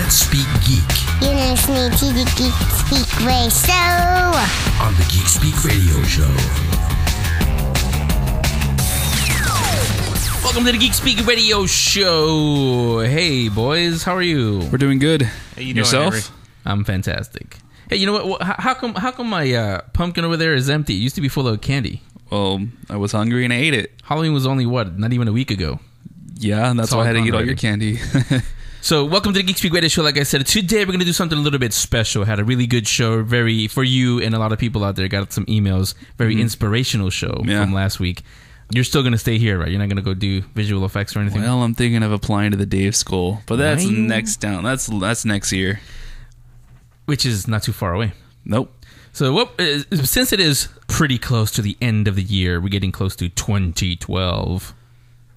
that speak geek. You're listening to the Geek Speak Radio On the Geek Speak Radio Show. Welcome to the Geek Speak Radio Show. Hey, boys, how are you? We're doing good. How you doing, Yourself? Henry? I'm fantastic. Hey, you know what? How come my pumpkin over there is empty? It used to be full of candy. Well, I was hungry and I ate it. Halloween was only, not even a week ago. Yeah, and that's why I had to eat all your candy. So, welcome to the Geek Speak Radio Show. Like I said, today we're going to do something a little bit special. Had a really good show, for you and a lot of people out there. Got some emails. Very inspirational show from last week. You're still going to stay here, right? You're not going to go do visual effects or anything? Well, I'm thinking of applying to the Dave School, but that's next down. That's next year. Which is not too far away. Nope. So, since it is pretty close to the end of the year, we're getting close to 2012.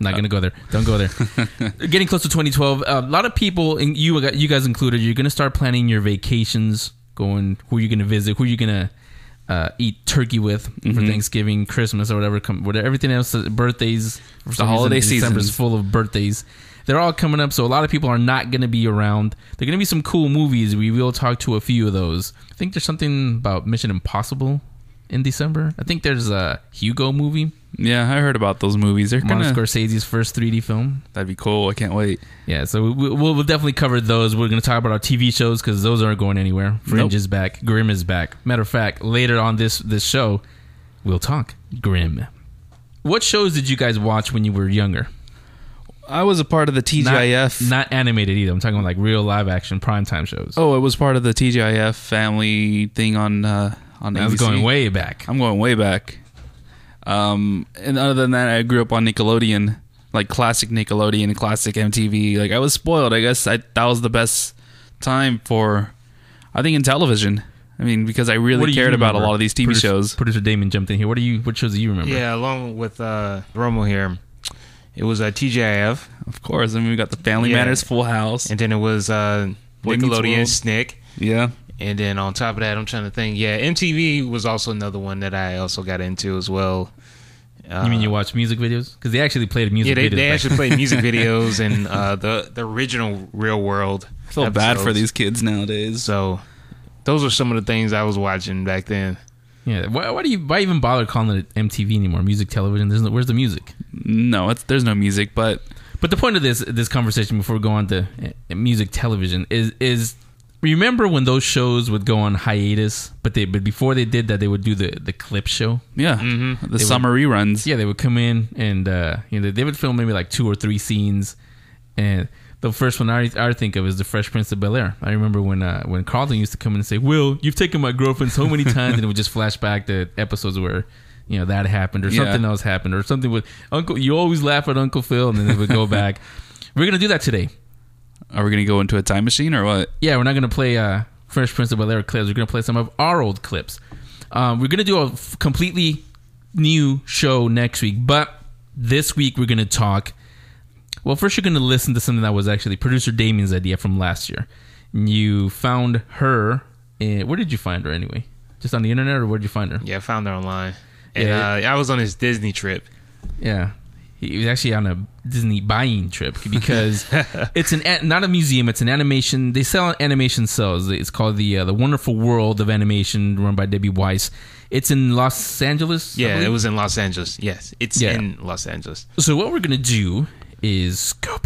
Not going to go there. Don't go there. Getting close to 2012. A lot of people, and you guys included, you're going to start planning your vacations, who you're going to visit, who you're going to eat turkey with for Thanksgiving, Christmas, or whatever. Everything else, birthdays. The holiday season is full of birthdays. They're all coming up, so a lot of people are not going to be around. There are going to be some cool movies. We will talk to a few of those. I think there's something about Mission Impossible in December. I think there's a Hugo movie. Yeah, I heard about those movies. They're Martin Scorsese's first 3D film. That'd be cool. I can't wait. Yeah, so we'll definitely cover those. We're going to talk about our TV shows because those aren't going anywhere. Fringe is back. Grimm is back. Matter of fact, later on this show, we'll talk Grimm. What shows did you guys watch when you were younger? I was a part of the TGIF. Not animated either. I'm talking about like real live action primetime shows. Oh, it was part of the TGIF family thing on ABC. I was going way back. I'm going way back. And other than that, I grew up on Nickelodeon, like classic Nickelodeon, classic MTV. Like I was spoiled. I guess that was the best time for, I think, in television. I mean, because I really cared about a lot of these TV shows. Producer Damon jumped in here. What shows do you remember? Yeah, along with Romo here, it was TGIF. Of course. I mean, we got the Family Matters, Full House. And then it was Nickelodeon, Snick. Yeah. And then on top of that, I'm trying to think. Yeah, MTV was also another one that I also got into as well. You mean you watch music videos? Because they actually played music videos. Yeah, they actually played music videos and the original Real World. I feel bad for these kids nowadays. So those are some of the things I was watching back then. Yeah, why even bother calling it MTV anymore? Music television. Where's the music? No, there's no music. But the point of this conversation before we go on to music television is remember when those shows would go on hiatus, but before they did that, they would do the clip show. Yeah, the summer reruns. Yeah, they would come in and they would film maybe like 2 or 3 scenes, and the first one I think of is the Fresh Prince of Bel-Air. I remember when Carlton used to come in and say, "Will, you've taken my girlfriend so many times," and it would just flash back to episodes where that happened or something else happened or something with Uncle. You always laugh at Uncle Phil, and then it would go back. We're gonna do that today. Are we going to go into a time machine or what? Yeah, we're not going to play Fresh Prince of Bel-Air clips. We're going to play some of our old clips. We're going to do a completely new show next week. But this week we're going to talk... Well, first you're going to listen to something that was actually producer Damien's idea from last year. You found her... where did you find her anyway? Just on the internet, or where did you find her? Yeah, I found her online. And I was on his Disney trip. Yeah. He was actually on a Disney buying trip because it's not a museum. It's an animation. They sell animation cells. It's called the Wonderful World of Animation, run by Debbie Weiss. It's in Los Angeles. Yeah, it was in Los Angeles. Yes, it's in Los Angeles. So what we're gonna do is go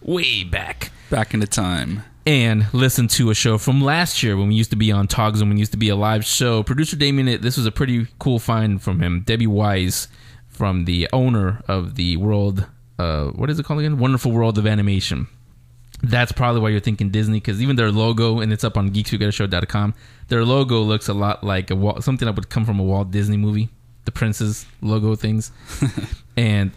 way back into time, and listen to a show from last year when we used to be on Togs and when we used to be a live show. Producer Damien, this was a pretty cool find from him. Debbie Weiss, from the owner of the world, what is it called again? Wonderful World of Animation. That's probably why you're thinking Disney, because even their logo, and it's up on geeksweekendashow.com, their logo looks a lot like something that would come from a Walt Disney movie, the Prince's logo things. And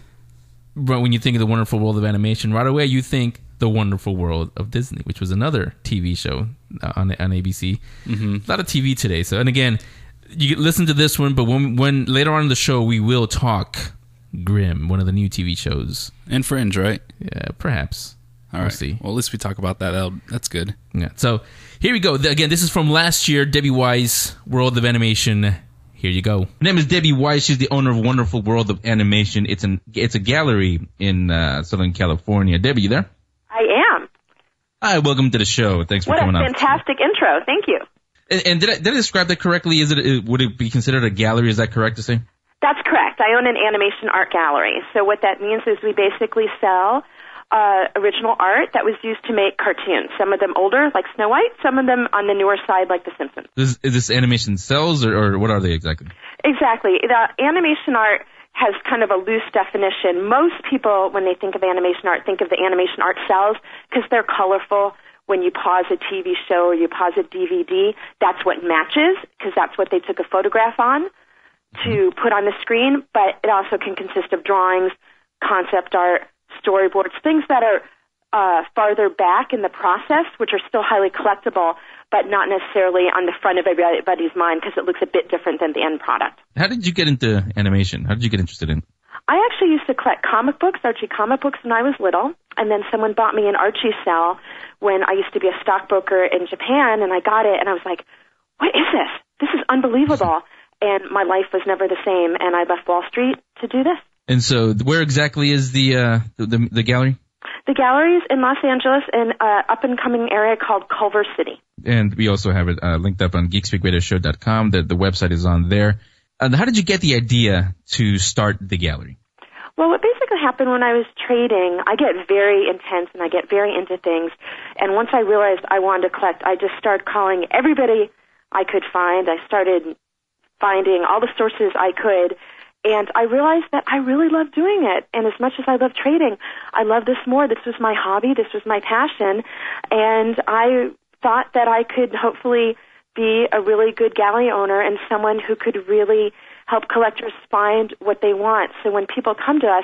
when you think of the Wonderful World of Animation, right away you think the Wonderful World of Disney, which was another TV show on ABC. A lot of TV today. So, and again, you can listen to this one, but when later on in the show, we will talk Grimm, one of the new TV shows. And Fringe, right? Yeah, perhaps. All right. We'll see. Well, at least we talk about that. That's good. Yeah. So here we go. Again, this is from last year, Debbie Weiss, World of Animation. Here you go. Her name is Debbie Weiss. She's the owner of Wonderful World of Animation. It's a gallery in Southern California. Debbie, you there? I am. Hi, welcome to the show. Thanks for What a coming on. fantastic intro. Thank you. And did I describe that correctly? Would it be considered a gallery? Is that correct to say? That's correct. I own an animation art gallery. So what that means is we basically sell original art that was used to make cartoons. Some of them older, like Snow White. Some of them on the newer side, like The Simpsons. Is this animation cells, or what are they exactly? Exactly. The animation art has kind of a loose definition. Most people, when they think of animation art, think of the animation art cells because they're colorful. When you pause a TV show or you pause a DVD, that's what matches because that's what they took a photograph on to put on the screen. But it also can consist of drawings, concept art, storyboards, things that are farther back in the process, which are still highly collectible, but not necessarily on the front of everybody's mind because it looks a bit different than the end product. How did you get into animation? How did you get interested in it? I actually used to collect comic books, Archie comic books, when I was little, and then someone bought me an Archie cell when I used to be a stockbroker in Japan, and I got it, and I was like, what is this? This is unbelievable. And my life was never the same, and I left Wall Street to do this. And so where exactly is the gallery? The gallery is in Los Angeles in an up-and-coming area called Culver City. And we also have it linked up on geekspeakradioshow.com. The website is on there. How did you get the idea to start the gallery? Well, what basically happened when I was trading, I get very intense and I get very into things. And once I realized I wanted to collect, I just started calling everybody I could find. I started finding all the sources I could. And I realized that I really love doing it. And as much as I love trading, I love this more. This was my hobby. This was my passion. And I thought that I could hopefully be a really good gallery owner and someone who could really help collectors find what they want. So when people come to us,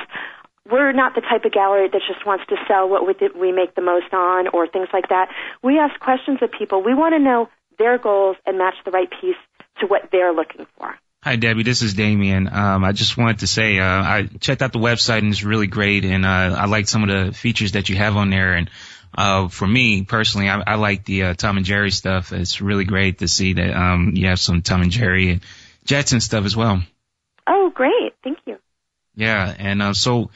we're not the type of gallery that just wants to sell what we make the most on or things like that. We ask questions of people. We want to know their goals and match the right piece to what they're looking for. Hi, Debbie. This is Damien. I just wanted to say I checked out the website, and it's really great, and I like some of the features that you have on there. And for me, personally, I like the Tom and Jerry stuff. It's really great to see that you have some Tom and Jerry and Jetson stuff as well. Oh, great. Thank you. Yeah, and so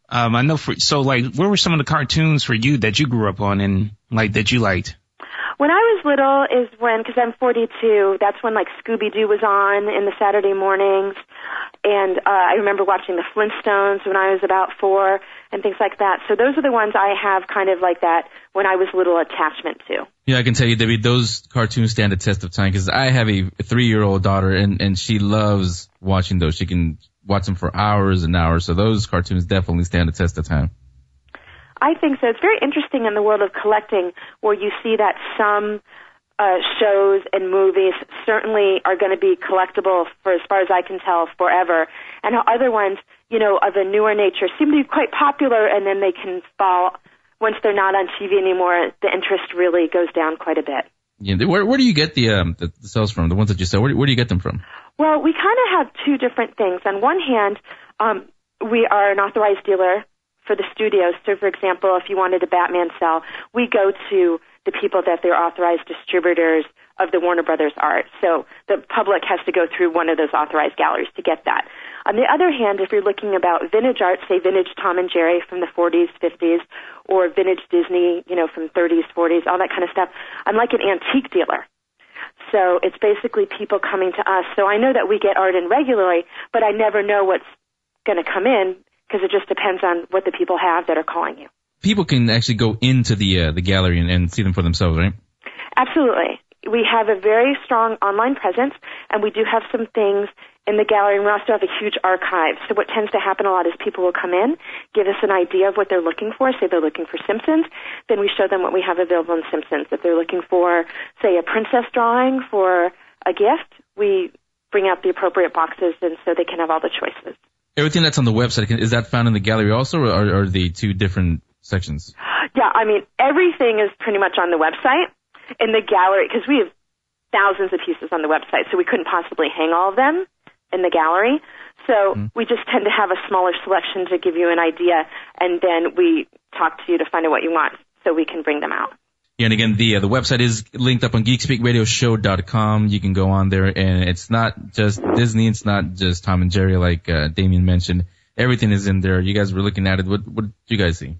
I know what were some of the cartoons for you that you grew up on and that you liked? When I was little is when, because I'm 42, that's when Scooby-Doo was on in the Saturday mornings. And I remember watching the Flintstones when I was about 4 and things like that. So those are the ones I have kind of like that when I was little attachment to. Yeah, I can tell you, Debbie, those cartoons stand the test of time because I have a 3-year-old daughter and she loves watching those. She can watch them for hours and hours. So those cartoons definitely stand the test of time. I think so. It's very interesting in the world of collecting where you see that some shows and movies certainly are going to be collectible for, as far as I can tell, forever. And how other ones, of a newer nature seem to be quite popular and then they can fall. Once they're not on TV anymore, the interest really goes down quite a bit. Yeah, where do you get the cells from, the ones that you sell? Where do you get them from? Well, we kind of have two different things. On one hand, we are an authorized dealer for the studios. So, for example, if you wanted a Batman cell, we go to the people that they're authorized distributors of the Warner Brothers art. So the public has to go through one of those authorized galleries to get that. On the other hand, if you're looking about vintage art, say vintage Tom and Jerry from the 40s, 50s, or vintage Disney, from 30s, 40s, all that kind of stuff, I'm like an antique dealer. So it's basically people coming to us. So I know that we get art in regularly, but I never know what's going to come in because it just depends on what the people have that are calling you. People can actually go into the gallery and see them for themselves, right? Absolutely. We have a very strong online presence, and we do have some things in the gallery, and we also have a huge archive. So what tends to happen a lot is people will come in, give us an idea of what they're looking for. Say they're looking for Simpsons, then we show them what we have available in Simpsons. If they're looking for, say, a princess drawing for a gift, we bring out the appropriate boxes, and so they can have all the choices. Everything that's on the website, is that found in the gallery also, or are they two different sections? Yeah, everything is pretty much on the website. In the gallery, because we have thousands of pieces on the website, so we couldn't possibly hang all of them in the gallery. So we just tend to have a smaller selection to give you an idea, and then we talk to you to find out what you want so we can bring them out. Yeah, and again, the website is linked up on geekspeakradioshow.com. You can go on there, and it's not just Disney, it's not just Tom and Jerry like Damien mentioned. Everything is in there. You guys were looking at it. What did you guys see?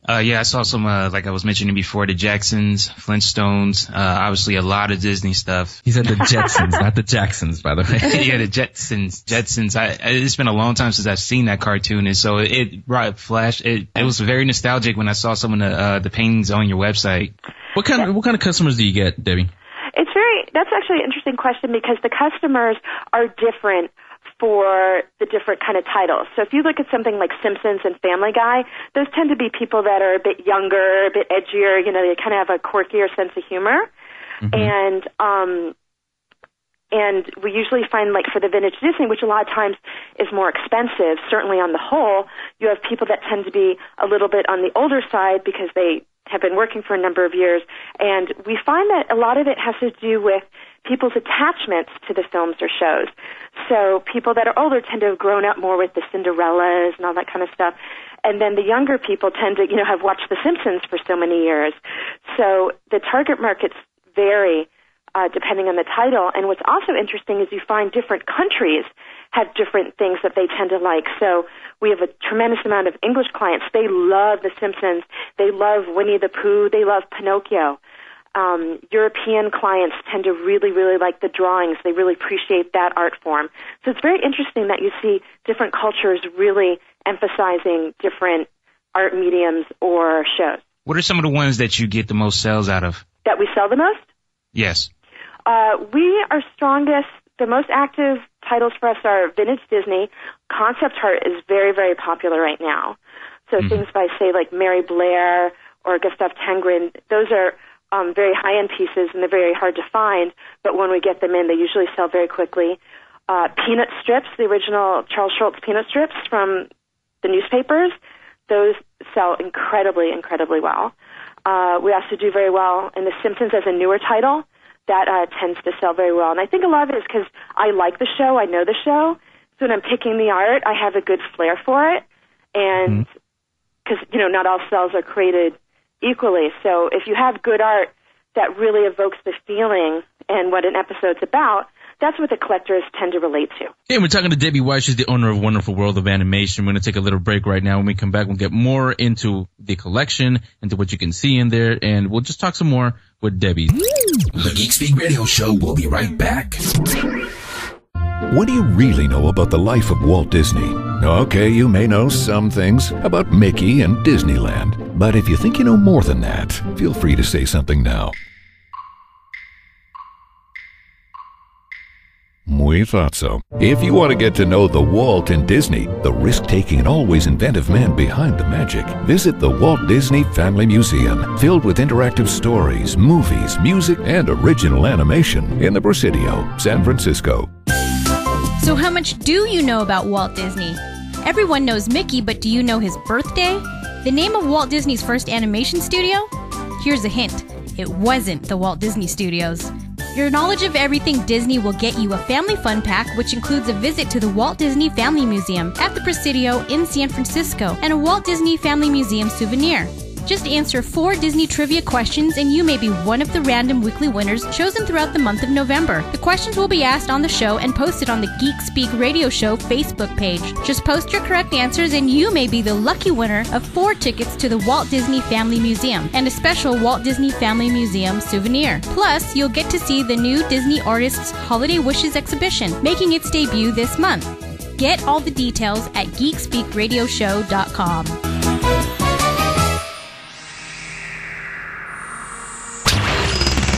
Yeah, I saw some, like I was mentioning before, the Jacksons, Flintstones, obviously a lot of Disney stuff. He said the Jetsons, not the Jacksons, by the way. Yeah, the Jetsons. It's been a long time since I've seen that cartoon, and so it brought flash. It was very nostalgic when I saw some of the paintings on your website. What kind of customers do you get, Debbie? That's actually an interesting question because the customers are different for the different kind of titles. So if you look at something like Simpsons and Family Guy, those tend to be people that are a bit younger, a bit edgier, they kind of have a quirkier sense of humor. Mm-hmm. And we usually find, like, for the vintage Disney, which a lot of times is more expensive, certainly on the whole, you have people that tend to be a little bit on the older side because they have been working for a number of years. And we find that a lot of it has to do with people's attachments to the films or shows. So people that are older tend to have grown up more with the Cinderellas and all that kind of stuff. And then the younger people tend to, have watched The Simpsons for so many years. So the target markets vary depending on the title. And what's also interesting is you find different countries have different things that they tend to like. So we have a tremendous amount of English clients. They love The Simpsons. They love Winnie the Pooh. They love Pinocchio. European clients tend to really, really like the drawings. They really appreciate that art form. So it's very interesting that you see different cultures really emphasizing different art mediums or shows. What are some of the ones that you get the most sales out of? That we sell the most? Yes. We are strongest. The most active titles for us are vintage Disney. Concept art is very, very popular right now. So things by, say, like Mary Blair or Gustav Tengrin, those are very high-end pieces, and they're very hard to find. But when we get them in, they usually sell very quickly. Peanut strips, the original Charles Schulz peanut strips from the newspapers, those sell incredibly, incredibly well. We also do very well in The Simpsons as a newer title. That tends to sell very well. And I think a lot of it is because I like the show, I know the show, so when I'm picking the art, I have a good flair for it. And because, not all cells are created equally. So if you have good art that really evokes the feeling and what an episode's about, that's what the collectors tend to relate to. Hey, we're talking to Debbie Weiss. She's the owner of Wonderful World of Animation. We're going to take a little break right now. When we come back, we'll get more into the collection, into what you can see in there, and we'll just talk some more with Debbie. The Geek Speak Radio Show will be right back. What do you really know about the life of Walt Disney? Okay, you may know some things about Mickey and Disneyland, but if you think you know more than that, feel free to say something now. We thought so. If you want to get to know the Walt in Disney, the risk-taking and always inventive man behind the magic, visit the Walt Disney Family Museum, filled with interactive stories, movies, music, and original animation in the Presidio, San Francisco. So how much do you know about Walt Disney? Everyone knows Mickey, but do you know his birthday? The name of Walt Disney's first animation studio? Here's a hint. It wasn't the Walt Disney Studios. Your knowledge of everything Disney will get you a family fun pack, which includes a visit to the Walt Disney Family Museum at the Presidio in San Francisco and a Walt Disney Family Museum souvenir. Just answer 4 Disney trivia questions and you may be one of the random weekly winners chosen throughout the month of November. The questions will be asked on the show and posted on the Geek Speak Radio Show Facebook page. Just post your correct answers and you may be the lucky winner of 4 tickets to the Walt Disney Family Museum and a special Walt Disney Family Museum souvenir. Plus, you'll get to see the new Disney Artists Holiday Wishes exhibition, making its debut this month. Get all the details at geekspeakradioshow.com.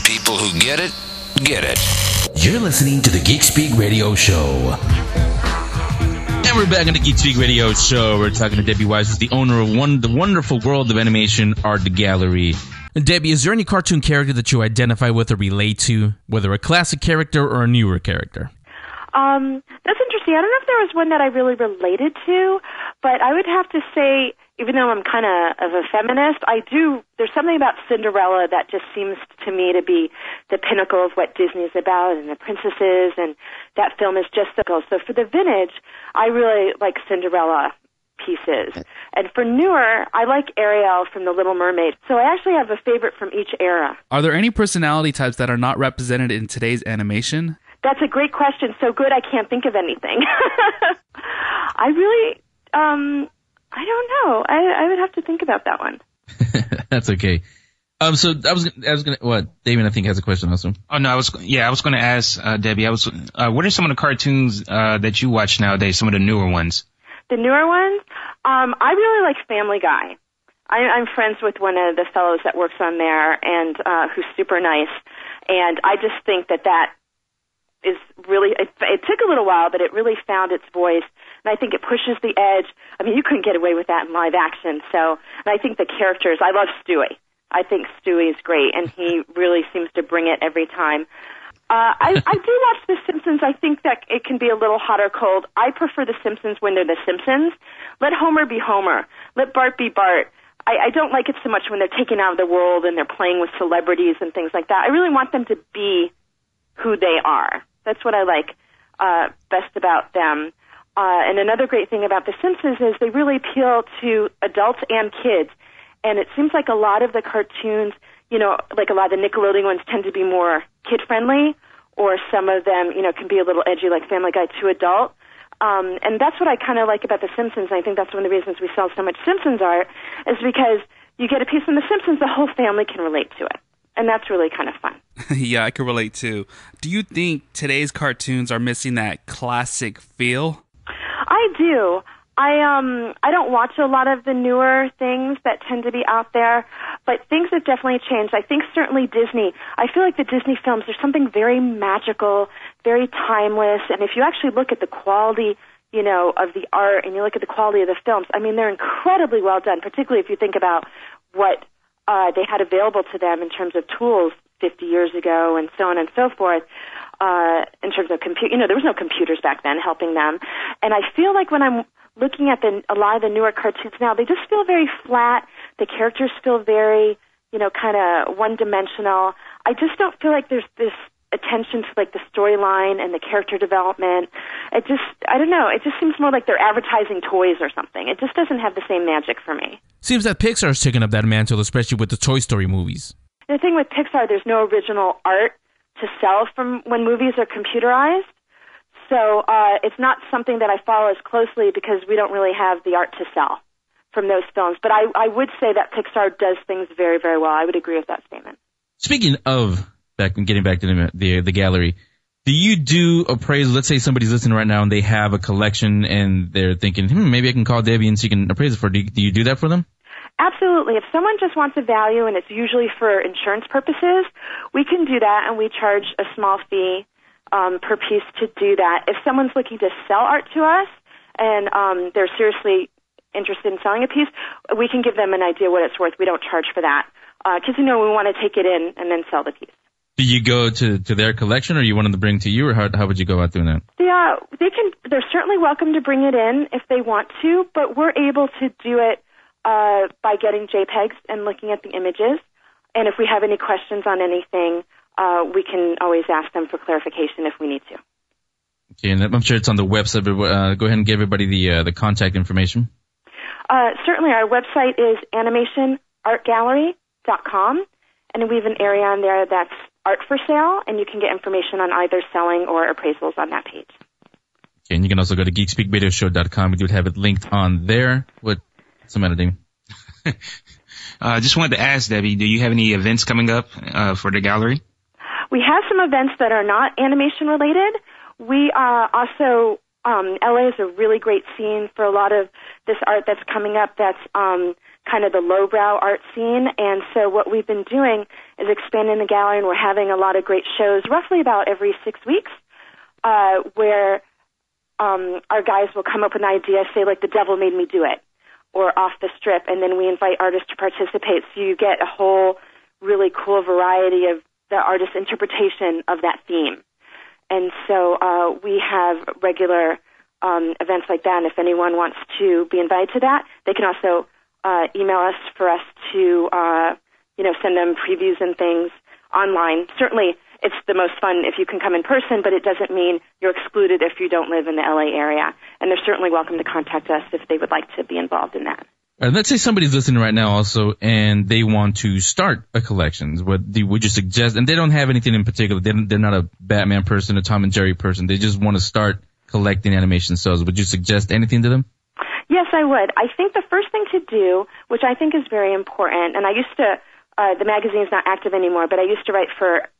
People who get it, get it. You're listening to the Geek Speak Radio Show. And we're back on the Geek Speak Radio Show. We're talking to Debbie Weiss, who's the owner of the Wonderful World of Animation Art Gallery. And Debbie, is there any cartoon character that you identify with or relate to, whether a classic character or a newer character? That's interesting. I don't know if there was one that I really related to, but I would have to say, even though I'm kind of a feminist, there's something about Cinderella that just seems to me to be the pinnacle of what Disney's about and the princesses, and that film is just so cool. So for the vintage, I really like Cinderella pieces. And for newer, I like Ariel from The Little Mermaid. So I actually have a favorite from each era. Are there any personality types that are not represented in today's animation? That's a great question. So good, I can't think of anything. I really, I don't know. I would have to think about that one. That's okay. So I was gonna. What? Damien, I think has a question also. Oh no, I was going to ask Debbie. What are some of the cartoons that you watch nowadays? Some of the newer ones. The newer ones, I really like Family Guy. I'm friends with one of the fellows that works on there, and who's super nice. And I just think that is really. It took a little while, but it really found its voice. And I think it pushes the edge. I mean, you couldn't get away with that in live action. So, and I think the characters. I love Stewie. I think Stewie is great, and he really seems to bring it every time. I do watch The Simpsons. I think that it can be a little hot or cold. I prefer The Simpsons when they're The Simpsons. Let Homer be Homer. Let Bart be Bart. I don't like it so much when they're taken out of the world and they're playing with celebrities and things like that. I really want them to be who they are. That's what I like best about them. And another great thing about The Simpsons is they really appeal to adults and kids. And it seems like a lot of the cartoons, like a lot of the Nickelodeon ones tend to be more kid-friendly, or some of them, can be a little edgy, like Family Guy to adult. And that's what I kind of like about The Simpsons. And I think that's one of the reasons we sell so much Simpsons art, is because you get a piece from The Simpsons, the whole family can relate to it. And that's really kind of fun. Yeah, I can relate too. Do you think today's cartoons are missing that classic feel? I do. I don't watch a lot of the newer things that tend to be out there, but things have definitely changed. I think certainly Disney. I feel like the Disney films, there's something very magical, very timeless, and if you actually look at the quality, of the art, and you look at the quality of the films, I mean, they're incredibly well done, particularly if you think about what they had available to them in terms of tools 50 years ago and so on and so forth. In terms of there was no computers back then helping them, and I feel like when I'm looking at a lot of the newer cartoons now, they just feel very flat. The characters feel very, kind of one-dimensional. I just don't feel like there's this attention to like the storyline and the character development. I don't know. It just seems more like they're advertising toys or something. It just doesn't have the same magic for me. Seems that Pixar's taken up that mantle, especially with the Toy Story movies. The thing with Pixar, there's no original art to sell from when movies are computerized. So it's not something that I follow as closely because we don't really have the art to sell from those films. But I would say that Pixar does things very, very well. I would agree with that statement. Speaking of getting back to the gallery, do you do appraisal? Let's say somebody's listening right now and they have a collection and they're thinking, maybe I can call Debbie and she can appraise it for. Do you do that for them? Absolutely. If someone just wants a value and it's usually for insurance purposes, we can do that, and we charge a small fee per piece to do that. If someone's looking to sell art to us and they're seriously interested in selling a piece, we can give them an idea what it's worth. We don't charge for that because, we want to take it in and then sell the piece. Do you go to their collection, or you want them to bring to you, or how would you go about doing that? Yeah, they're certainly welcome to bring it in if they want to, but we're able to do it by getting JPEGs and looking at the images. And if we have any questions on anything, we can always ask them for clarification if we need to. Okay, and I'm sure it's on the website, but go ahead and give everybody the contact information. Certainly, our website is animationartgallery.com, and we have an area on there that's art for sale, and you can get information on either selling or appraisals on that page. Okay, and you can also go to geekspeakradioshow.com. We do have it linked on there. What's the matter, Damien? Just wanted to ask, Debbie, do you have any events coming up for the gallery? We have some events that are not animation related. We also, LA is a really great scene for a lot of this art that's coming up that's kind of the lowbrow art scene. And so what we've been doing is expanding the gallery, and we're having a lot of great shows, roughly about every 6 weeks, where our guys will come up with an idea, say like The Devil Made Me Do It, or Off the Strip, and then we invite artists to participate. So you get a whole really cool variety of the artist's interpretation of that theme. And so we have regular events like that, and if anyone wants to be invited to that, they can also email us for us to, send them previews and things online. Certainly, it's the most fun if you can come in person, but it doesn't mean you're excluded if you don't live in the LA area. And they're certainly welcome to contact us if they would like to be involved in that. Let's say somebody's listening right now also, and they want to start a collection. Would you suggest, and they don't have anything in particular, they're not a Batman person, a Tom and Jerry person, they just want to start collecting animation cells. Would you suggest anything to them? Yes, I would. I think the first thing to do which I think is very important. And I used to, the magazine's not active anymore, but I used to write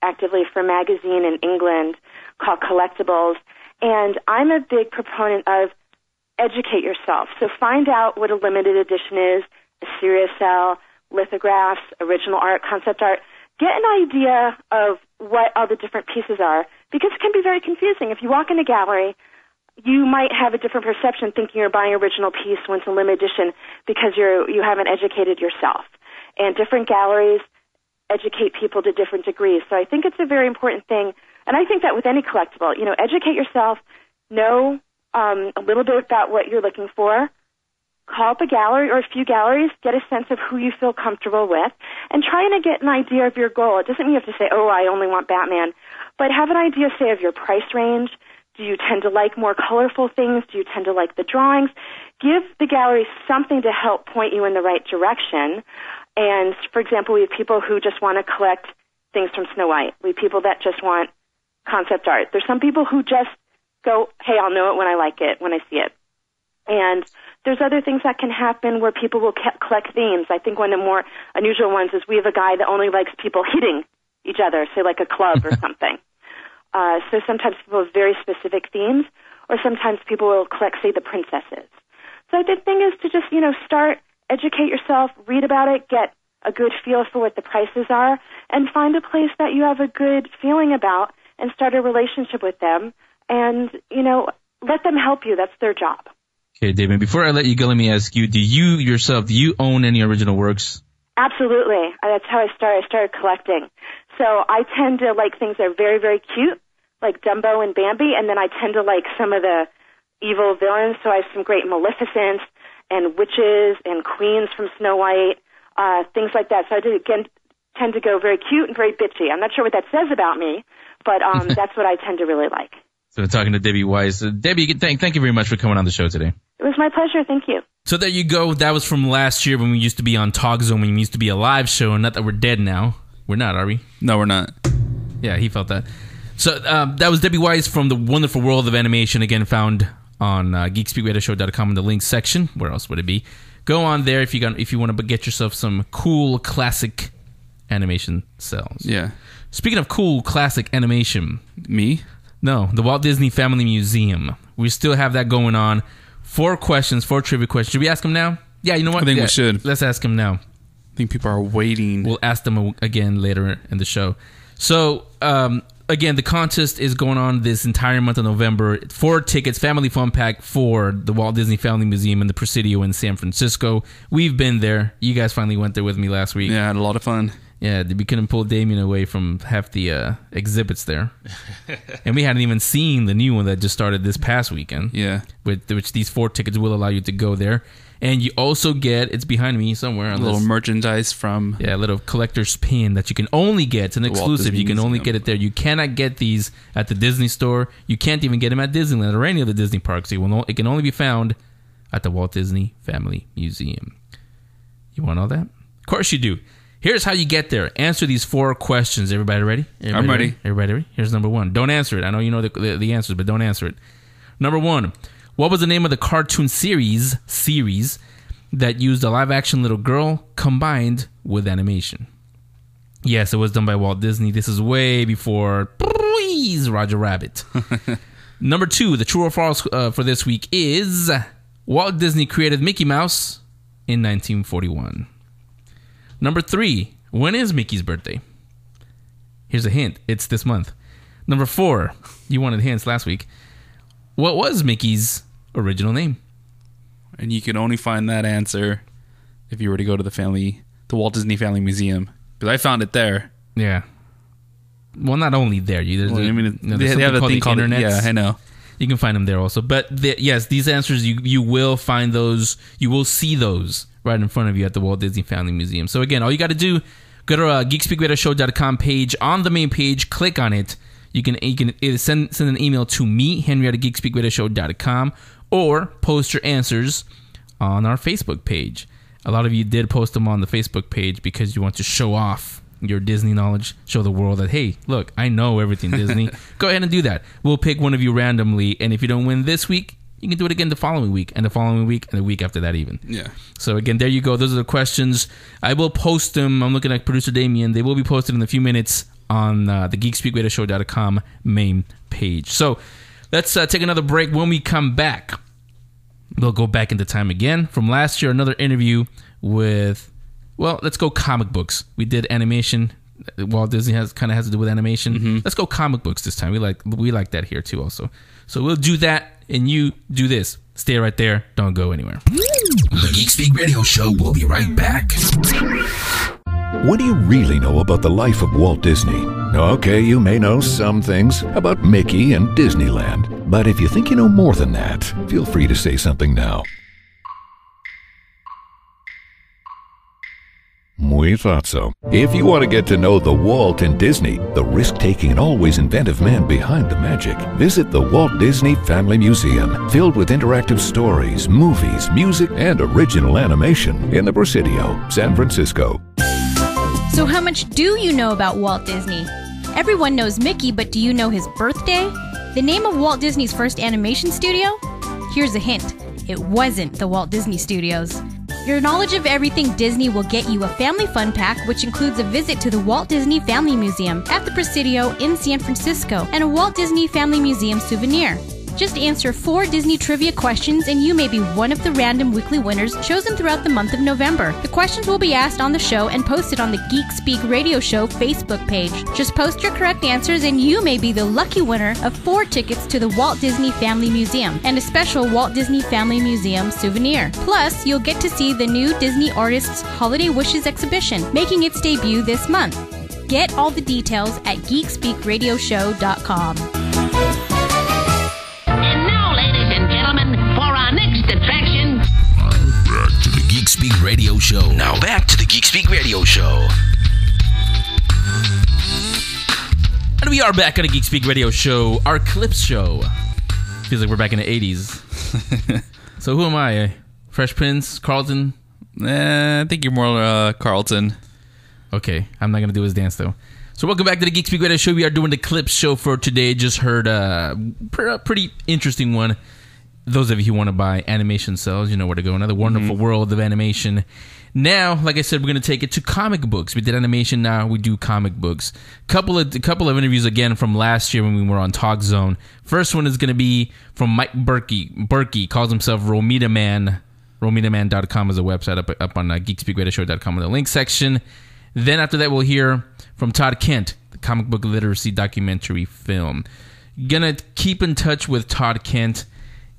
actively for a magazine in England called Collectibles. And I'm a big proponent of educate yourself. So find out what a limited edition is, a serious sale, lithographs, original art, concept art. Get an idea of what all the different pieces are, because it can be very confusing. If you walk in a gallery, you might have a different perception thinking you're buying original piece when it's a limited edition because you haven't educated yourself. And different galleries educate people to different degrees. So I think it's a very important thing. And I think that with any collectible, educate yourself, know a little bit about what you're looking for, call up a gallery or a few galleries, get a sense of who you feel comfortable with, and try to get an idea of your goal. It doesn't mean you have to say, oh, I only want Batman, but have an idea, say, of your price range. Do you tend to like more colorful things? Do you tend to like the drawings? Give the gallery something to help point you in the right direction. And, for example, we have people who just want to collect things from Snow White. We have people that just want concept art. There's some people who just go, hey, I'll know it when I like it, when I see it. And there's other things that can happen where people will collect themes. I think one of the more unusual ones is we have a guy that only likes people hitting each other, say like a club or something. So sometimes people have very specific themes, or sometimes people will collect, say, the princesses. So the thing is to just, start, educate yourself, read about it, get a good feel for what the prices are, and find a place that you have a good feeling about and start a relationship with them and, let them help you. That's their job. Okay, David, before I let you go, let me ask you, do you own any original works? Absolutely. That's how I started. I started collecting. So I tend to like things that are very, very cute, like Dumbo and Bambi, and then I tend to like some of the evil villains. So I have some great Maleficents and witches and queens from Snow White, things like that. So I tend to go very cute and very bitchy. I'm not sure what that says about me, but that's what I tend to really like. So talking to Debbie Weiss. Debbie, thank you very much for coming on the show today. It was my pleasure. Thank you. So there you go. That was from last year when we used to be on Talk Zone, when we used to be a live show, and not that we're dead now. We're not, are we? No, we're not. Yeah, he felt that. So that was Debbie Weiss from the Wonderful World of Animation, again found on geekspeakradioshow.com in the links section. Where else would it be? Go on there if you want to get yourself some cool classic animation cells. Yeah. Speaking of cool classic animation. Me? No, the Walt Disney Family Museum. We still have that going on. 4 questions, 4 trivia questions. Should we ask them now? Yeah, you know what? I think we should. Let's ask them now. I think people are waiting. We'll ask them again later in the show. So, again, the contest is going on this entire month of November. 4 tickets, family fun pack for the Walt Disney Family Museum in the Presidio in San Francisco. We've been there. You guys finally went there with me last week. Yeah, I had a lot of fun. Yeah, we couldn't pull Damien away from half the exhibits there. And we hadn't even seen the new one that just started this past weekend. Yeah. Which these 4 tickets will allow you to go there. And you also get, it's behind me somewhere. A little merchandise from... Yeah, a little collector's pin that you can only get. It's an exclusive. You can only get it there. You cannot get these at the Disney store. You can't even get them at Disneyland or any of the Disney parks. It can only be found at the Walt Disney Family Museum. You want all that? Of course you do. Here's how you get there. Answer these 4 questions. Everybody ready? I'm ready. Everybody ready? Here's number 1. Don't answer it. I know you know the answers, but don't answer it. Number 1. What was the name of the cartoon series that used a live-action little girl combined with animation? Yes, it was done by Walt Disney. This is way before Roger Rabbit. Number 2. The true or false for this week is Walt Disney created Mickey Mouse in 1941. Number 3, when is Mickey's birthday? Here's a hint. It's this month. Number 4, you wanted hints last week. What was Mickey's original name? And you can only find that answer if you were to go to the Walt Disney Family Museum. Because I found it there. Yeah. Well, not only there. They have a thing called internet. Yeah, I know. You can find them there also. But yes, these answers, you will find those. You will see those right in front of you at the Walt Disney Family Museum. So again, all you got to do, go to geekspeakradioshow.com page. On the main page, click on it. You can either send an email to me, Henry at geekspeakradioshow.com, or post your answers on our Facebook page. A lot of you did post them on the Facebook page because you want to show off your Disney knowledge, show the world that, hey, look, I know everything Disney. Go ahead and do that. We'll pick one of you randomly, and if you don't win this week, you can do it again the following week, and the following week, and the week after that even. Yeah. So again, there you go. Those are the questions. I will post them. I'm looking at producer Damien. They will be posted in a few minutes on the GeekSpeakRadioShow.com main page. So let's take another break. When we come back, we'll go back into time again. From last year, another interview with, well, let's go comic books. We did animation. Walt Disney has to do with animation. Mm-hmm. Let's go comic books this time. We like that here too also. So we'll do that, and you do this. Stay right there. Don't go anywhere. The Geek Speak Radio Show will be right back. What do you really know about the life of Walt Disney? Okay, you may know some things about Mickey and Disneyland, but if you think you know more than that, feel free to say something now. We thought so. If you want to get to know the Walt and Disney, the risk-taking and always inventive man behind the magic, visit the Walt Disney Family Museum, filled with interactive stories, movies, music, and original animation in the Presidio, San Francisco. So how much do you know about Walt Disney? Everyone knows Mickey, but do you know his birthday? The name of Walt Disney's first animation studio? Here's a hint. It wasn't the Walt Disney Studios. Your knowledge of everything Disney will get you a family fun pack, which includes a visit to the Walt Disney Family Museum at the Presidio in San Francisco and a Walt Disney Family Museum souvenir. Just answer 4 Disney trivia questions and you may be one of the random weekly winners chosen throughout the month of November. The questions will be asked on the show and posted on the Geek Speak Radio Show Facebook page. Just post your correct answers and you may be the lucky winner of 4 tickets to the Walt Disney Family Museum and a special Walt Disney Family Museum souvenir. Plus, you'll get to see the new Disney Artists Holiday Wishes exhibition, making its debut this month. Get all the details at GeekSpeakRadioshow.com. Geek Speak Radio Show. Now back to the Geek Speak Radio Show. And we are back on the Geek Speak Radio Show, our clips show. Feels like we're back in the 80s. So who am I? Fresh Prince? Carlton? I think you're more Carlton. Okay, I'm not going to do his dance though. So welcome back to the Geek Speak Radio Show. We are doing the clips show for today. Just heard a pretty interesting one. Those of you who want to buy animation cells, you know where to go. Another wonderful world of animation. Now, like I said, we're going to take it to comic books. We did animation, now we do comic books. Couple of interviews again from last year when we were on Talk Zone. First one is going to be from Mike Burkey. Burkey calls himself Romita Man. RomitaMan.com is a website up on GeekSpeakRadioshow.com in the link section. Then after that, we'll hear from Todd Kent, the comic book literacy documentary film. Gonna keep in touch with Todd Kent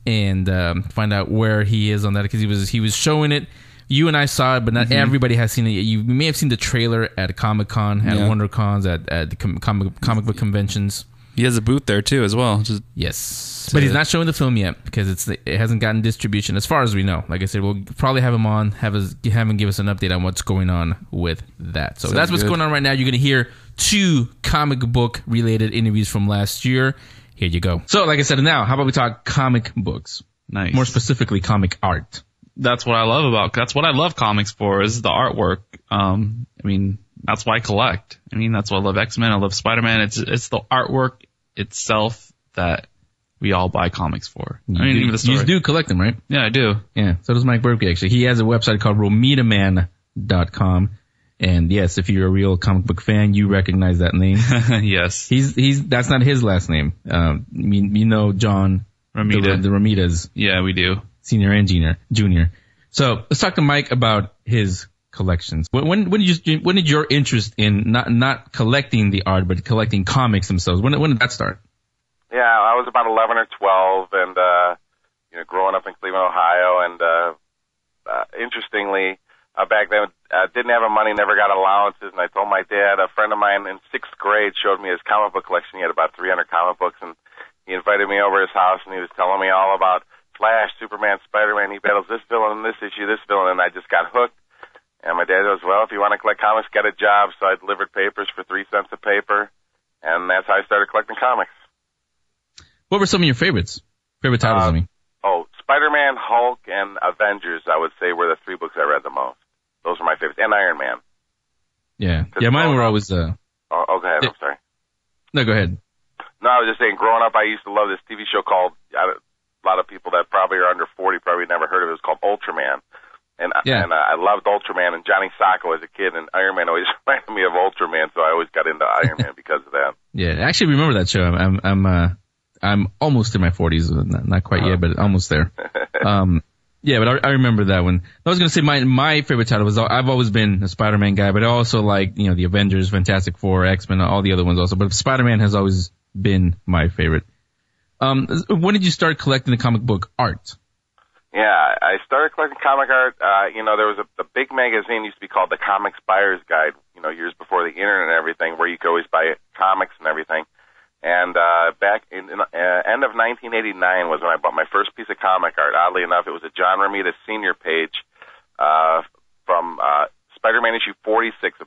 and find out where he is on that, because he was showing it. You and I saw it, but not everybody has seen it yet. You may have seen the trailer at Comic-Con, at WonderCons, at the comic book conventions. He has a booth there too, as well. Yes, but he's not showing the film yet because it hasn't gotten distribution, as far as we know. Like I said, we'll probably have him on, have him give us an update on what's going on with that. So that's what's going on right now. You're going to hear 2 comic book related interviews from last year. Here you go. So, like I said, now, how about we talk comic books? Nice. More specifically, comic art. That's what I love comics for, is the artwork. That's why I collect. That's why I love X-Men. I love Spider-Man. It's the artwork itself that we all buy comics for. Even the story. You do collect them, right? Yeah, I do. Yeah. So does Mike Burkey, actually. He has a website called RomitaMan.com. And yes, if you're a real comic book fan, you recognize that name. Yes. That's not his last name. John Romita. The Romitas. Yeah, we do. Senior and junior. So let's talk to Mike about his collections. When did your interest in not collecting the art, but collecting comics themselves, when did that start? Yeah, I was about 11 or 12, and growing up in Cleveland, Ohio, and interestingly, back then, didn't have money, never got allowances, and I told my dad, a friend of mine in 6th grade showed me his comic book collection. He had about 300 comic books, and he invited me over to his house, and he was telling me all about Flash, Superman, Spider-Man. He battles this villain in this issue, this villain, and I just got hooked. And my dad goes, well, if you want to collect comics, get a job. So I delivered papers for 3 cents a paper, and that's how I started collecting comics. What were some of your favorites? Favorite titles, I mean? Oh, Spider-Man, Hulk, and Avengers, I would say, were the 3 books I read the most. Those were my favorites. And Iron Man. Yeah. Yeah, mine were always... Oh, go ahead. I'm sorry. No, go ahead. No, I was just saying, growing up, I used to love this TV show called lot of people that probably are under 40 probably never heard of it. It was called Ultraman. And I loved Ultraman and Johnny Sacco as a kid, and Iron Man always reminded me of Ultraman, so I always got into Iron Man because of that. Yeah, I actually remember that show. I'm almost in my 40s, not quite yet, but almost there. Yeah, but I remember that one. I was gonna say my favorite title was, I've always been a Spider-Man guy, but I also like, the Avengers, Fantastic Four, X-Men, all the other ones also. But Spider-Man has always been my favorite. When did you start collecting the comic book art? Yeah, I started collecting comic art. There was the big magazine used to be called the Comics Buyer's Guide, years before the internet and everything, where you could always buy comics and everything. And back in end of 1989 was when I bought my first piece of comic art. Oddly enough, it was a John Romita Sr. page from Spider-Man issue 46, a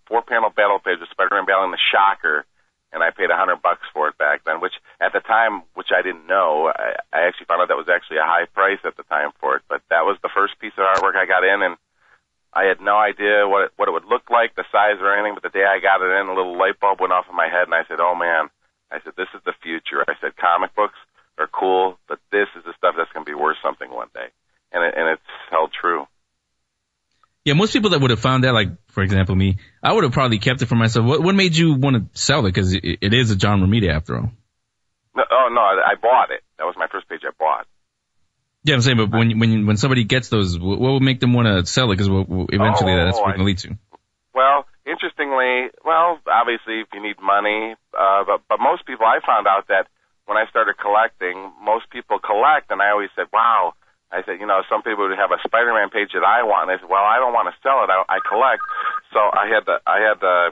4-panel battle page of Spider-Man battling the Shocker. And I paid $100 for it back then, which at the time, which I didn't know, I actually found out that was actually a high price at the time for it. But that was the first piece of artwork I got in, and I had no idea what it would look like, the size or anything. But the day I got it in, a little light bulb went off in my head, and I said, "Oh man!" I said, "This is the future." I said, "Comic books are cool, but this is the stuff that's going to be worth something one day," and it's held true. Yeah, most people that would have found that, like, for example, me, I would have probably kept it for myself. What made you want to sell it? Because it is a John Romita, after all. No, I bought it. That was my first page I bought. Yeah, I'm saying, but when somebody gets those, what would make them want to sell it? Because eventually that's what it's going to lead to. Well, interestingly, obviously, if you need money, but most people, I found out that when I started collecting, most people collect, and I always said, wow. I said, some people would have a Spider-Man page that I want, and they said, well, I don't want to sell it. I collect. So I had to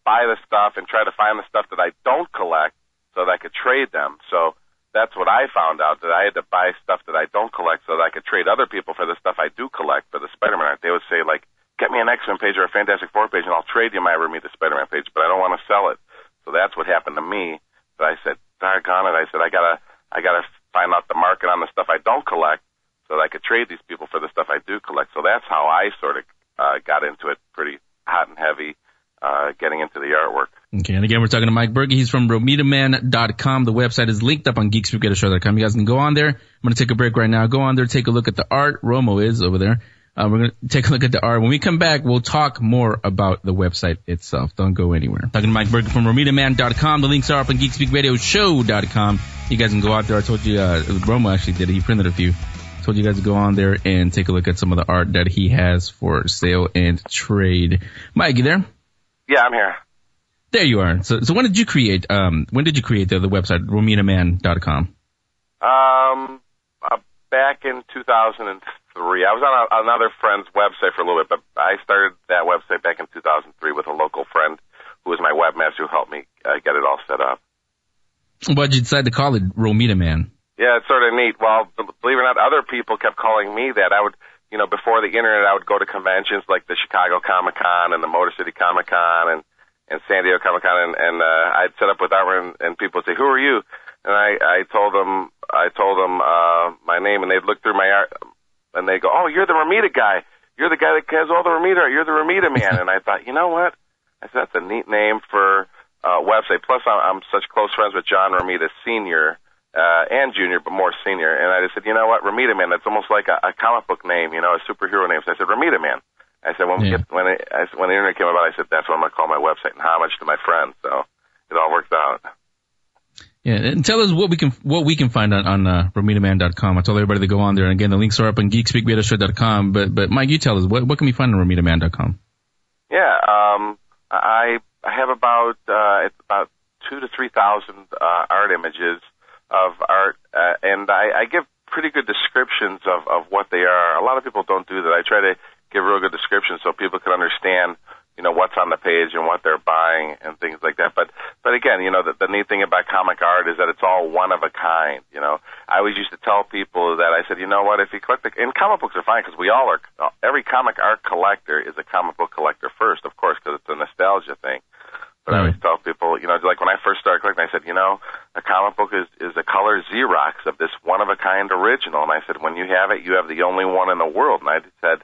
buy the stuff and try to find the stuff that I don't collect so that I could trade them. So that's what I found out, that I had to buy stuff that I don't collect so that I could trade other people for the stuff I do collect for the Spider-Man art. They would say, like, get me an X-Men page or a Fantastic Four page, and I'll trade you my Romita Spider-Man page, but I don't want to sell it. So that's what happened to me. So I said, doggone it. I said, I gotta find out the market on the stuff I don't collect so that I could trade these people for the stuff I do collect. So that's how I sort of got into it pretty hot and heavy, getting into the artwork. Okay, and again, we're talking to Mike Burkey. He's from RomitaMan.com. The website is linked up on GeekSpeakRadio.com. You guys can go on there. I'm going to take a break right now. Go on there, take a look at the art. Romo is over there. We're going to take a look at the art. When we come back, we'll talk more about the website itself. Don't go anywhere. Talking to Mike Burkey from RomitaMan.com. The links are up on GeekSpeakRadioShow.com. You guys can go out there. I told you, Romo actually did it. He printed a few. Told you guys to go on there and take a look at some of the art that he has for sale and trade. Mike, you there? Yeah, I'm here. There you are. So when did you create, the website, RomitaMan.com? Back in 2003. I was on another friend's website for a little bit, but I started that website back in 2003 with a local friend who was my webmaster who helped me get it all set up. Why did you decide to call it Romita Man? Yeah, it's sort of neat. Well, believe it or not, other people kept calling me that. I would, before the internet, I would go to conventions like the Chicago Comic Con and the Motor City Comic Con and San Diego Comic Con, and I'd set up with Armor, and people would say, "Who are you?" And I told them my name, and they'd look through my art, and they go, "Oh, you're the Romita guy. You're the guy that has all the Romita art. You're the Romita Man." And I thought, you know what? I said, that's a neat name for a website. Plus, I'm such close friends with John Romita Sr. And Junior, but more Senior. And I just said, you know what? Romita Man, that's almost like a comic book name, a superhero name. So I said, Romita Man. I said, when the internet came about, I said, that's what I'm going to call my website, and homage to my friends. So it all worked out. Yeah, and tell us what we can find on RomitaMan.com. I told everybody to go on there. And again, the links are up on GeekSpeakRadio.com. But Mike, you tell us what can we find on RomitaMan.com? Yeah, I have about 2,000 to 3,000 art images of art, and I give pretty good descriptions of what they are. A lot of people don't do that. I try to give real good descriptions so people can understand, what's on the page and what they're buying and things like that. But again, the neat thing about comic art is that it's all one of a kind. I always used to tell people that I said, you know what, if you collect and comic books are fine because we all are. Every comic art collector is a comic book collector first, of course, because it's a nostalgia thing. But I always tell people, like when I first started collecting, I said, a comic book is a color Xerox of this one-of-a-kind original. And I said, when you have it, you have the only one in the world. And I said,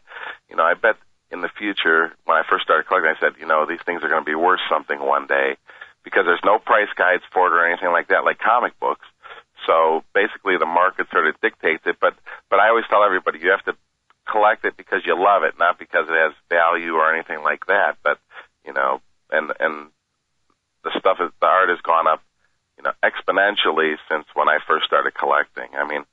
I bet in the future, when I first started collecting, I said, these things are going to be worth something one day because there's no price guides for it or anything like that, like comic books. So basically, the market sort of dictates it. But I always tell everybody you have to collect it because you love it, not because it has value or anything like that. But and the stuff is, the art has gone up, exponentially since when I first started collecting. I mean,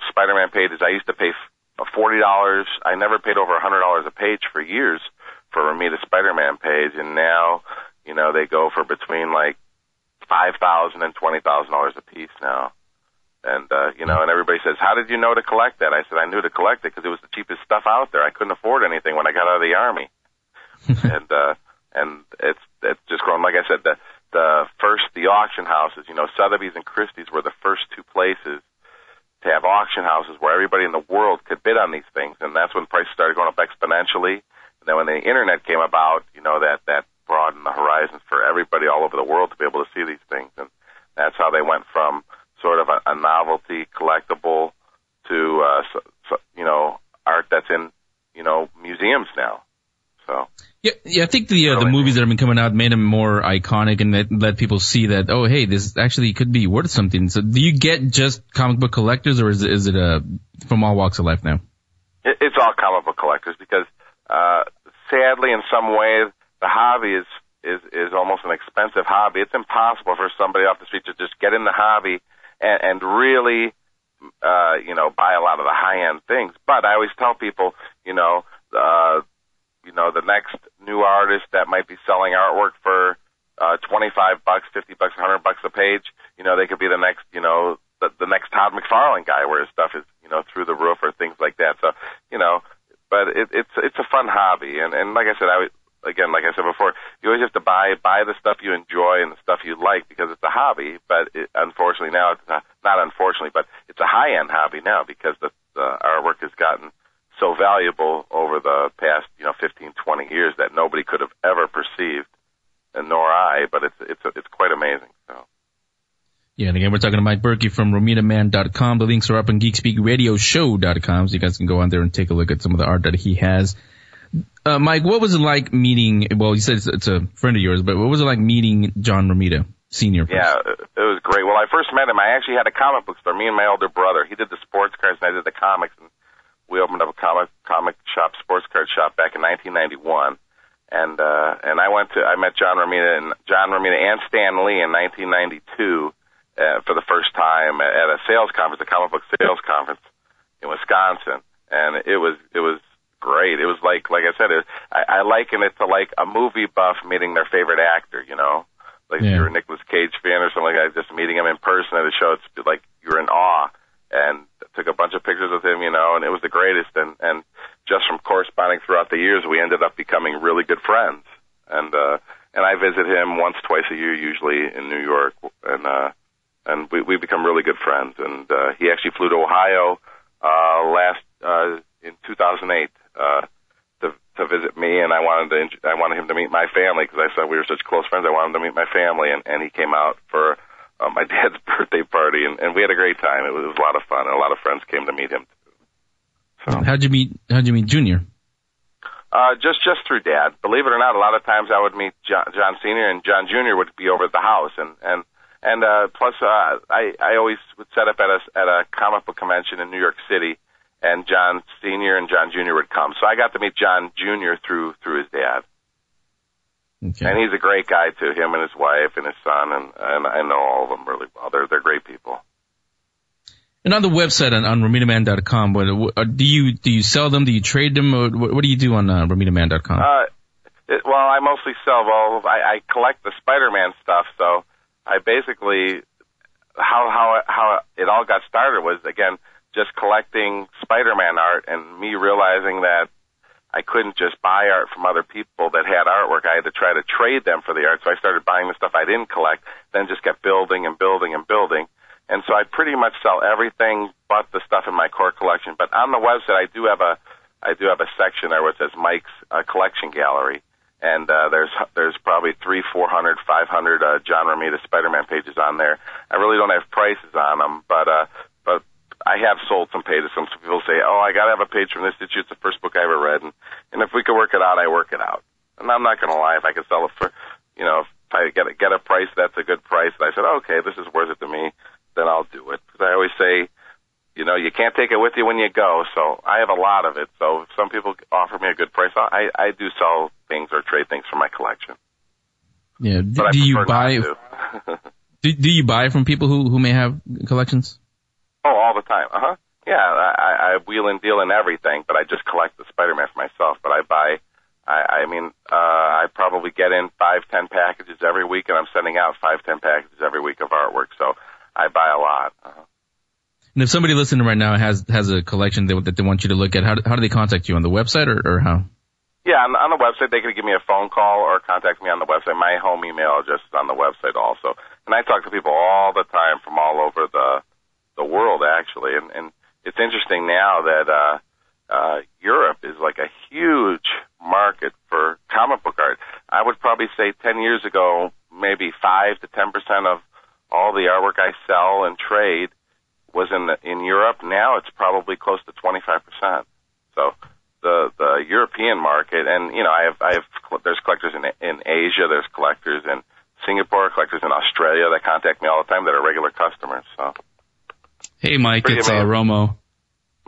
Spider-Man pages, I used to pay $40. I never paid over $100 a page for years for Romita Spider-Man page, and now, they go for between like $5,000 and $20,000 a piece now. And, and everybody says, how did you know to collect that? I said, I knew to collect it because it was the cheapest stuff out there. I couldn't afford anything when I got out of the Army. and it's just grown. Like I said, the auction houses, Sotheby's and Christie's were the first two places to have auction houses where everybody in the world could bid on these things. And that's when prices started going up exponentially. And then when the internet came about, that broadened the horizons for everybody all over the world to be able to see these things. And that's how they went from sort of a novelty collectible to, art that's in, museums now. So. Yeah, I think the movies that have been coming out made them more iconic and let people see that, oh, hey, this actually could be worth something. So do you get just comic book collectors, or is it from all walks of life now? It's all comic book collectors because, sadly, in some ways, the hobby is almost an expensive hobby. It's impossible for somebody off the street to just get in the hobby and really, buy a lot of the high-end things. But I always tell people, the next new artist that might be selling artwork for $25, $50, $100 a page, they could be the next, the next Todd McFarlane guy where his stuff is, through the roof or things like that. So, but it's a fun hobby. And like I said, like I said before, you always have to buy the stuff you enjoy and the stuff you like because it's a hobby. But unfortunately now, it's not unfortunately, but it's a high-end hobby now because the artwork has gotten so valuable over the past, 15, 20 years that nobody could have ever perceived, and nor I, but it's quite amazing. So. Yeah, and again, we're talking to Mike Burkey from RomitaMan.com. The links are up on GeekSpeakRadioShow.com, so you guys can go on there and take a look at some of the art that he has. Mike, what was it like meeting, well, you said it's a friend of yours, but what was it like meeting John Romita, Sr.? Yeah, it was great. Well, I first met him, I actually had a comic book store, me and my older brother. He did the sports cards, and I did the comics, and we opened up a comic shop, sports card shop back in 1991. And I met John Romita and Stan Lee in 1992, for the first time at a sales conference, a comic book sales conference in Wisconsin. And it was great. It was like I said, I liken it to like a movie buff meeting their favorite actor, like if you're a Nicolas Cage fan or something like that, just meeting him in person at a show, it's like you're in awe. And took a bunch of pictures with him, and it was the greatest. And just from corresponding throughout the years, we ended up becoming really good friends. And I visit him once, twice a year, usually in New York, and we become really good friends. And he actually flew to Ohio in 2008 to visit me, and I wanted him to meet my family because I said we were such close friends. I wanted him to meet my family, and he came out for my dad's birthday party, and we had a great time. It was a lot of fun, and a lot of friends came to meet him too. So. How'd you meet Junior? Just through Dad. Believe it or not, a lot of times I would meet John Senior, and John Junior would be over at the house, and plus I always would set up at a comic book convention in New York City, and John Senior and John Junior would come. So I got to meet John Junior through his dad. Okay. And he's a great guy too, him and his wife and his son, and I know all of them really well. They're great people. And on the website on RomitaMan.com, do you sell them? Do you trade them? What do you do on RomitaMan.com? Well, I mostly sell. Well, I collect the Spider-Man stuff, so I basically how it all got started was again just collecting Spider-Man art and me realizing that I couldn't just buy art from other people that had artwork. I had to try to trade them for the art. So I started buying the stuff I didn't collect, then just kept building and building and building. And so I pretty much sell everything but the stuff in my core collection. But on the website, I do have a section there where it says Mike's Collection Gallery. And there's probably 300, 400, 500 John Romita Spider-Man pages on there. I really don't have prices on them, but I have sold some pages. Some people say, "Oh, I got to have a page from this issue. It's the first book I ever read." And if we could work it out, I work it out. And I'm not going to lie. If I could sell it for, if I get a price, that's a good price. And I said, "Okay, this is worth it to me." then I'll do it. Because I always say, you can't take it with you when you go. So I have a lot of it. So if some people offer me a good price, I do sell things or trade things from my collection. Yeah. Do you buy? do you buy from people who may have collections? Oh, all the time. Yeah, I wheel and deal in everything, but I just collect the Spider-Man for myself. But I buy. I probably get in 5-10 packages every week, and I'm sending out 5-10 packages every week of artwork. So I buy a lot. And if somebody listening right now has a collection that they want you to look at, how do they contact you, on the website or how? Yeah, on the website, they can give me a phone call or contact me on the website. My home email address is on the website also. And I talk to people all the time from all over the world, actually. And it's interesting now that Europe is like a huge market for comic book art. I would probably say 10 years ago, maybe 5 to 10% of all the artwork I sell and trade was in Europe. Now it's probably close to 25%. So the European market, and there's collectors in Asia, there's collectors in Singapore, collectors in Australia that contact me all the time that are regular customers. So, hey Mike, it's Romo.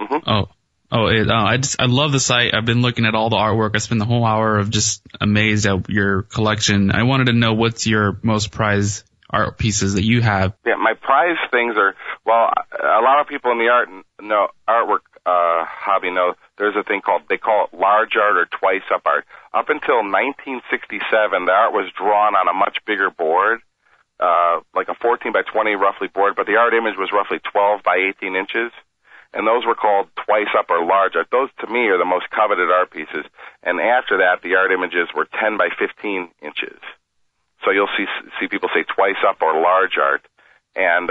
Mm-hmm. I love the site. I've been looking at all the artwork. I spent the whole hour of just amazed at your collection. I wanted to know what's your most prized art pieces that you have. Yeah, my prize things are, a lot of people in the artwork hobby know there's a thing they call it large art or twice up art. Up until 1967, the art was drawn on a much bigger board, like a 14 by 20 roughly board, but the art image was roughly 12 by 18 inches. And those were called twice up or large art. Those, to me, are the most coveted art pieces. And after that, the art images were 10 by 15 inches. So you'll see people say twice up or large art. And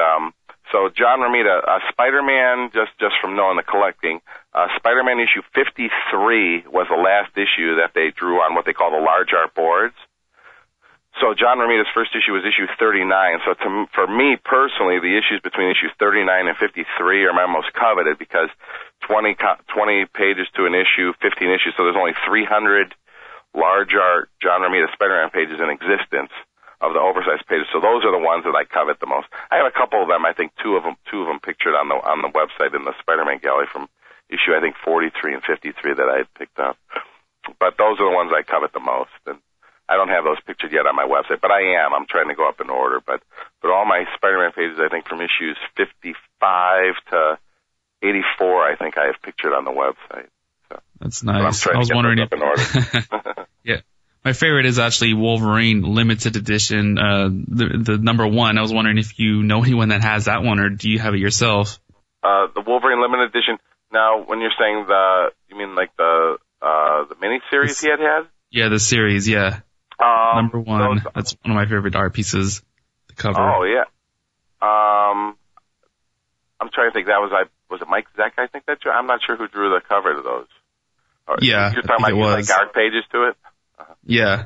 so John Romita, Spider-Man, just from knowing the collecting, Spider-Man issue 53 was the last issue that they drew on what they call the large art boards. So John Romita's first issue was issue 39. So for me personally, the issues between issues 39 and 53 are my most coveted because 20 pages to an issue, 15 issues. So there's only 300 large art John Romita Spider-Man pages in existence of the oversized pages. So those are the ones that I covet the most. I have a couple of them. I think two of them pictured on the website in the Spider-Man gallery from issue, I think 43 and 53 that I had picked up. But those are the ones I covet the most. And I don't have those pictured yet on my website, but I am. I'm trying to go up in order. But all my Spider-Man pages, I think from issues 55 to 84, I think I have pictured on the website. So, that's nice. I was wondering if yeah, my favorite is actually Wolverine limited edition, the number 1. I was wondering if you know anyone that has that one, or do you have it yourself? The Wolverine limited edition. Now, when you're saying you mean like the miniseries he had? Yeah, the series. Yeah. Number 1. That's one of my favorite art pieces. The cover. Oh yeah. I'm trying to think. Was it Mike Zeck? I think that I'm not sure who drew the cover to those. Yeah, you're talking about like art pages to it. Yeah,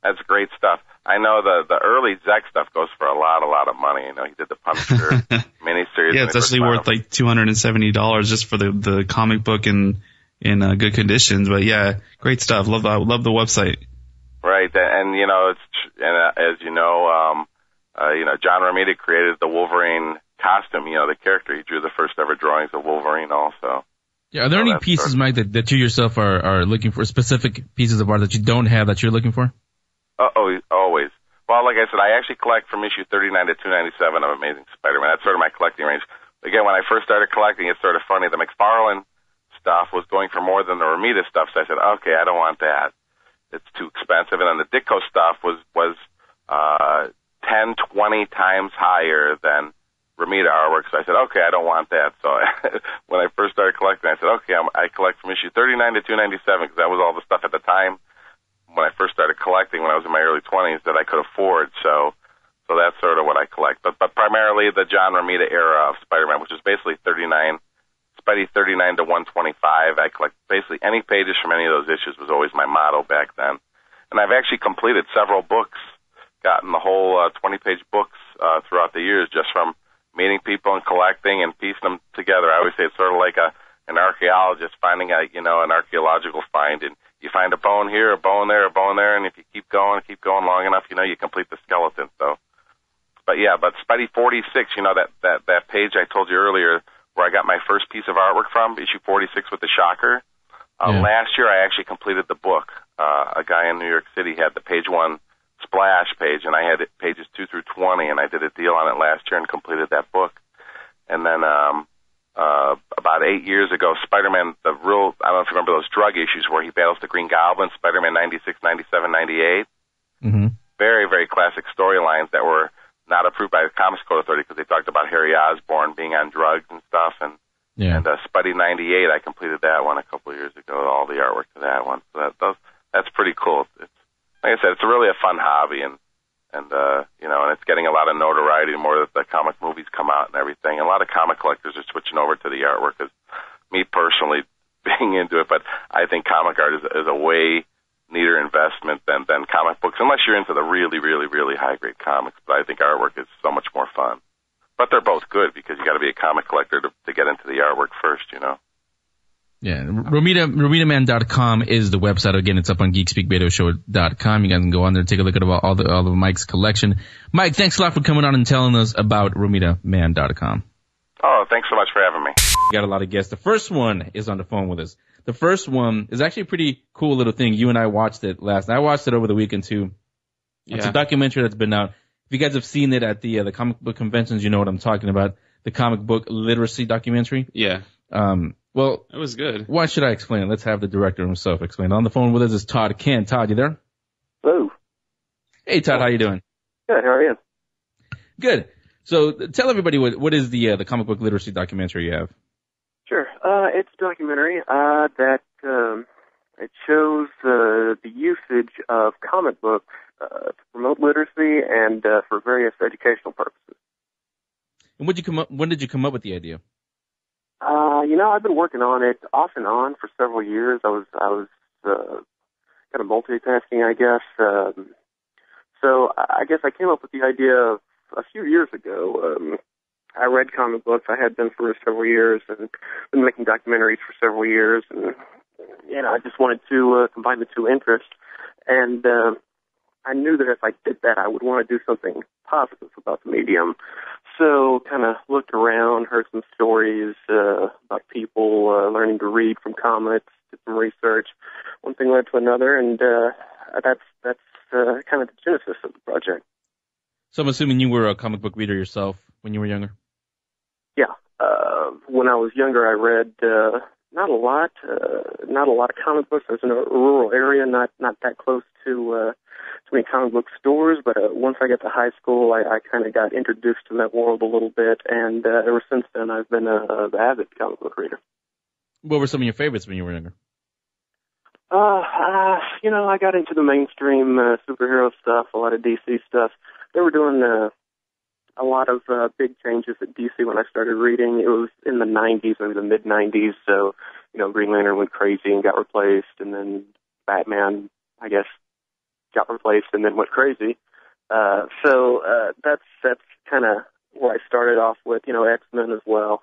that's great stuff. I know the early Zeck stuff goes for a lot of money. He did the Punisher miniseries. Yeah, it's actually worth like $270 just for the comic book in good conditions. But yeah, great stuff. Love the website. Right, and as you know, John Romita created the Wolverine costume. The character. He drew the first ever drawings of Wolverine, also. Yeah, are there any pieces, Mike, that you yourself are looking for? Specific pieces of art that you don't have that you're looking for? Always. Well, like I said, I actually collect from issue 39 to 297 of Amazing Spider-Man. That's sort of my collecting range. Again, when I first started collecting, it's sort of funny. The McFarlane stuff was going for more than the Romita stuff, so I said, okay, I don't want that. It's too expensive. And then the Ditko stuff was 10, 20 times higher than Romita artwork. So I said, okay, I don't want that. So when I first started collecting, I said, okay, I collect from issue 39 to 297 because that was all the stuff at the time when I first started collecting when I was in my early 20s that I could afford. So that's sort of what I collect. But primarily the John Romita era of Spider-Man, which is basically Spidey 39 to 125. I collect basically any pages from any of those issues was always my motto back then. And I've actually completed several books, gotten the whole 20-page books throughout the years just from meeting people and collecting and piecing them together. I always say it's sort of like an archaeologist finding an archaeological find, and you find a bone here, a bone there, and if you keep going long enough, you complete the skeleton. So but Spidey 46, you know, that page I told you earlier where I got my first piece of artwork from, issue 46 with the Shocker. Last year I actually completed the book. A guy in New York City had the page 1 splash page, and I had it pages 2 through 20, and I did a deal on it last year and completed that book. And then about 8 years ago, Spider-Man, I don't know if you remember those drug issues where he battles the Green Goblin, Spider-Man 96, 97, 98. Mm-hmm. Very, very classic storylines that were not approved by the Comics Code Authority because they talked about Harry Osborn being on drugs and stuff. And Spidey 98, I completed that one a couple of years ago, all the artwork to that one. So that's pretty cool. It's like I said, it's really a fun hobby, and you know, and it's getting a lot of notoriety the more that the comic movies come out and everything. And a lot of comic collectors are switching over to the artwork. As me personally being into it, but I think comic art is a way neater investment than comic books, unless you're into the really, really, really high grade comics. But I think artwork is so much more fun. But they're both good because you got to be a comic collector to get into the artwork first, you know. Yeah, RomitaMan.com is the website. Again, it's up on GeekSpeakRadioShow.com. You guys can go on there and take a look at all of Mike's collection. Mike, thanks a lot for coming on and telling us about RomitaMan.com. Oh, thanks so much for having me. We got a lot of guests. The first one is on the phone with us. The first one is actually a pretty cool little thing. You and I watched it last night. I watched it over the weekend too. It's a documentary that's been out. If you guys have seen it at the comic book conventions, you know what I'm talking about. The comic book literacy documentary. Yeah. Well, it was good. Why should I explain it? Let's have the director himself explain. On the phone with us is Todd Kent. Todd, you there? Hello. Hey, Todd, how you doing? Good. How are you? Good. So tell everybody what is the comic book literacy documentary you have? Sure. It's a documentary that it shows the usage of comic books to promote literacy and for various educational purposes. And when did you come up with the idea? You know, I've been working on it off and on for several years. I was kind of multitasking, I guess. So I guess I came up with the idea a few years ago. I read comic books. I had been for several years and been making documentaries for several years. And, you know, I just wanted to combine the two interests. And I knew that if I did that, I would want to do something positive about the medium. So kind of looked around, heard some stories about people learning to read from comics, did some research. One thing led to another, and that's kind of the genesis of the project. So I'm assuming you were a comic book reader yourself when you were younger? Yeah. When I was younger, I read not a lot of comic books. I was in a rural area, not that close to many comic book stores, but once I got to high school, I kind of got introduced to that world a little bit, and ever since then, I've been an avid comic book reader. What were some of your favorites when you were younger? You know, I got into the mainstream superhero stuff, a lot of DC stuff. They were doing a lot of big changes at DC when I started reading. It was in the 90s, maybe the mid-90s, so, you know, Green Lantern went crazy and got replaced, and then Batman, I guess, got replaced and then went crazy. So that's kind of where I started off with, you know, X-Men as well.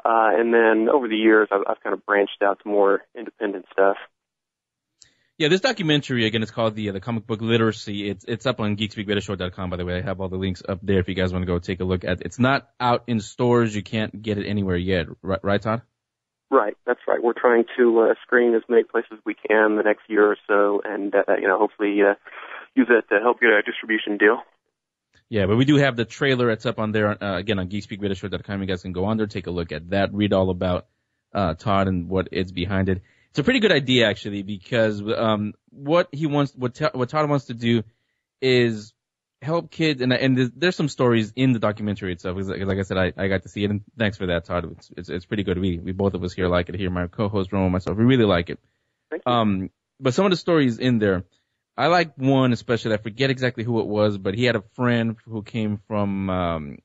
And then over the years, I've kind of branched out to more independent stuff. Yeah, this documentary, again, it's called the comic book literacy. It's up on GeekSpeakRadioShow.com, by the way. I have all the links up there if you guys want to go take a look at it. It's not out in stores. You can't get it anywhere yet. Right, Todd? Right, that's right. We're trying to screen as many places as we can the next year or so, and you know, hopefully use it to help get a distribution deal. Yeah, but we do have the trailer. It's up on there again on GeekSpeakRadioShow.com. You guys can go on there, take a look at that, read all about Todd and what is behind it. It's a pretty good idea actually, because what Todd wants to do is help kids, and there's some stories in the documentary itself. Like I said, I got to see it, and thanks for that, Todd. It's pretty good. We both of us here like it. Here, my co-host Romo and myself, we really like it. Thank you. But some of the stories in there, I like one especially. I forget exactly who it was, but he had a friend who came from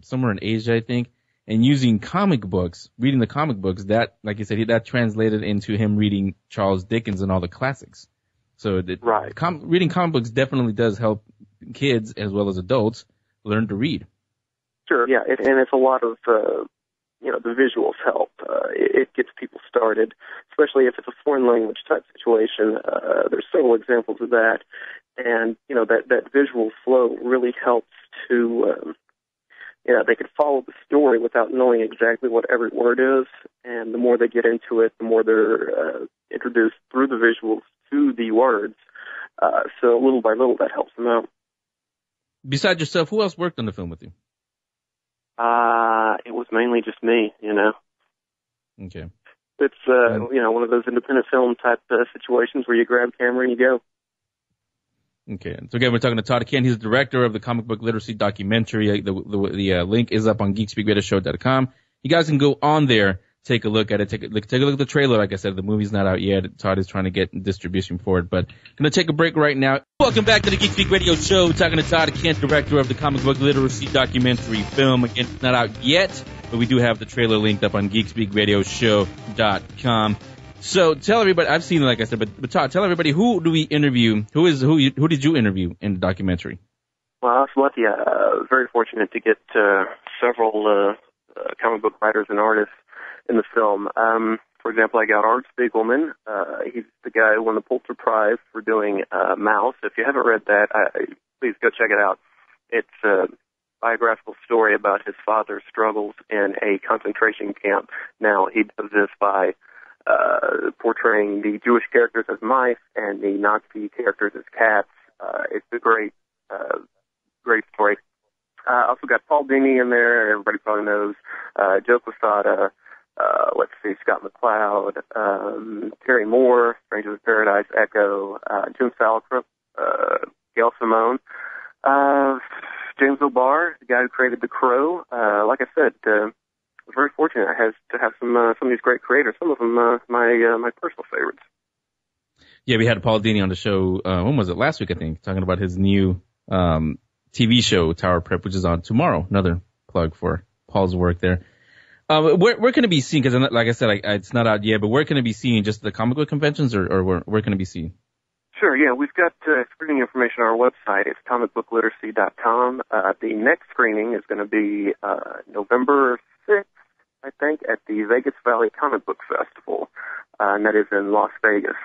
somewhere in Asia, I think, and using comic books, reading the comic books. That, like you said, that translated into him reading Charles Dickens and all the classics. So reading comic books definitely does help kids as well as adults learn to read. Sure, yeah, and it's a lot of, you know, the visuals help. It gets people started, especially if it's a foreign language type situation. There's several examples of that. And, that visual flow really helps to, they can follow the story without knowing exactly what every word is. And the more they get into it, the more they're introduced through the visuals to the words. So little by little, that helps them out. Besides yourself, who else worked on the film with you? It was mainly just me, Okay. It's, one of those independent film type situations where you grab camera and you go. Okay. So again, we're talking to Todd Kent. He's the director of the comic book literacy documentary. The link is up on geekspeakradioshow.com. You guys can go on there, take a look at it, take a look at the trailer. Like I said, the movie's not out yet. Todd is trying to get distribution for it, but going to take a break right now. Welcome back to the Geek Speak Radio Show. Talking to Todd Kent, director of the comic book literacy documentary film. Again, it's not out yet, but we do have the trailer linked up on geekspeakradioshow.com. So tell everybody, I've seen it, like I said, but Todd, tell everybody, who do we interview? Who did you interview in the documentary? Well, I was lucky. Very fortunate to get several comic book writers and artists in the film. For example, I got Art Spiegelman. He's the guy who won the Pulitzer Prize for doing Mouse. If you haven't read that, please go check it out. It's a biographical story about his father's struggles in a concentration camp. Now, he does this by portraying the Jewish characters as mice and the Nazi characters as cats. It's a great story. Also got Paul Dini in there. Everybody probably knows. Joe Quesada. Let's see, Scott McCloud, Terry Moore, Strangers of Paradise, Echo, Jim Salicrup, Gail Simone, James O'Barr, the guy who created The Crow. Like I said, I was very fortunate to have some of these great creators. Some of them my personal favorites. Yeah, we had Paul Dini on the show. When was it? Last week, I think, talking about his new TV show, Tower Prep, which is on tomorrow. Another plug for Paul's work there. Where can it be seen? Because, like I said, it's not out yet, but where can it be seen? Just the comic book conventions, or where can it be seen? Sure, yeah. We've got screening information on our website. It's comicbookliteracy.com. The next screening is going to be November 6th, I think, at the Vegas Valley Comic Book Festival, and that is in Las Vegas.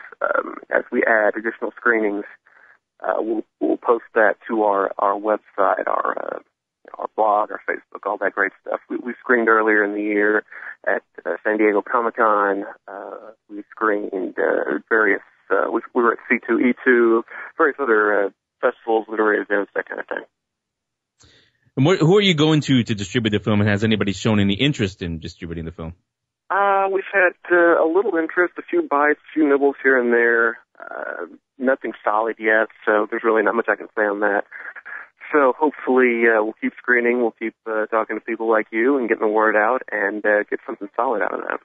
As we add additional screenings, we'll post that to our website, our blog, our Facebook, all that great stuff. We screened earlier in the year at San Diego Comic-Con. We screened various, we were at C2E2, various other festivals, literary events, that kind of thing. And who are you going to distribute the film, and has anybody shown any interest in distributing the film? We've had a little interest, a few bites, a few nibbles here and there. Nothing solid yet, so there's really not much I can say on that. So hopefully we'll keep screening, we'll keep talking to people like you and getting the word out and get something solid out of that.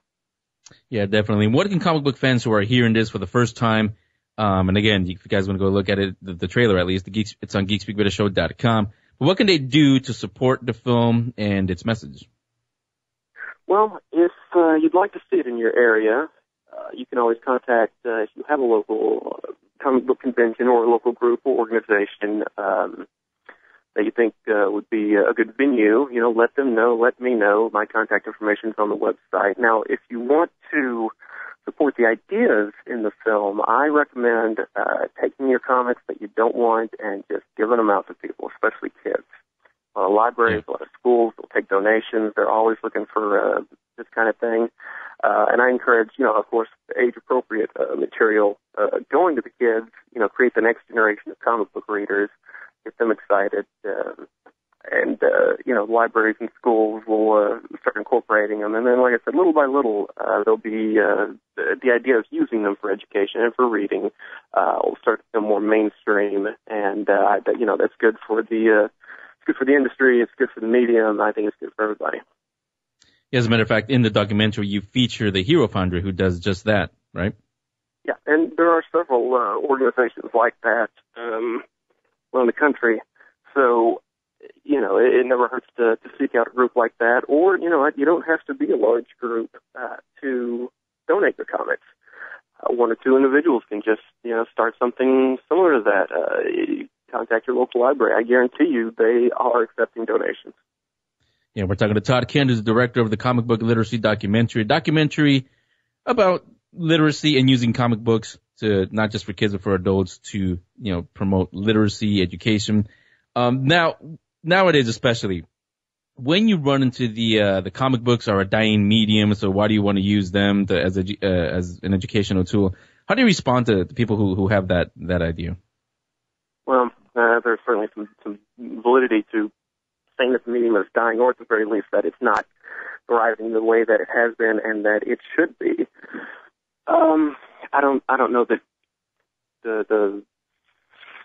Yeah, definitely. What can comic book fans who are hearing this for the first time, and again, if you guys want to go look at it, the trailer at least, it's on geekspeakradioshow.com, but what can they do to support the film and its message? Well, if you'd like to see it in your area, you can always contact, if you have a local comic book convention or a local group or organization that you think would be a good venue, let them know, let me know. My contact information is on the website. Now, if you want to support the ideas in the film, I recommend taking your comics that you don't want and just giving them out to people, especially kids. A lot of libraries, a lot of schools will take donations. They're always looking for this kind of thing. And I encourage, of course, age-appropriate material going to the kids, create the next generation of comic book readers, get them excited, and libraries and schools will start incorporating them. And then, like I said, little by little, there'll be the idea of using them for education and for reading will start to become more mainstream, and that's good for the industry. It's good for the medium. I think it's good for everybody. As a matter of fact, in the documentary, you feature the Hero Foundry, who does just that, right? Yeah, and there are several organizations like that around the country. So, it never hurts to seek out a group like that. Or, you don't have to be a large group to donate your comics. One or two individuals can just, start something similar to that. Contact your local library. I guarantee you they are accepting donations. Yeah, we're talking to Todd Kent, who's the director of the comic book literacy documentary. A documentary about literacy and using comic books to not just for kids but for adults to promote literacy, education. Nowadays especially, when you run into the comic books are a dying medium, so why do you want to use them as an educational tool? How do you respond to people who have that idea? Well, there's certainly some validity to saying that the medium is dying, or at the very least that it's not thriving the way that it has been and that it should be. I don't know that the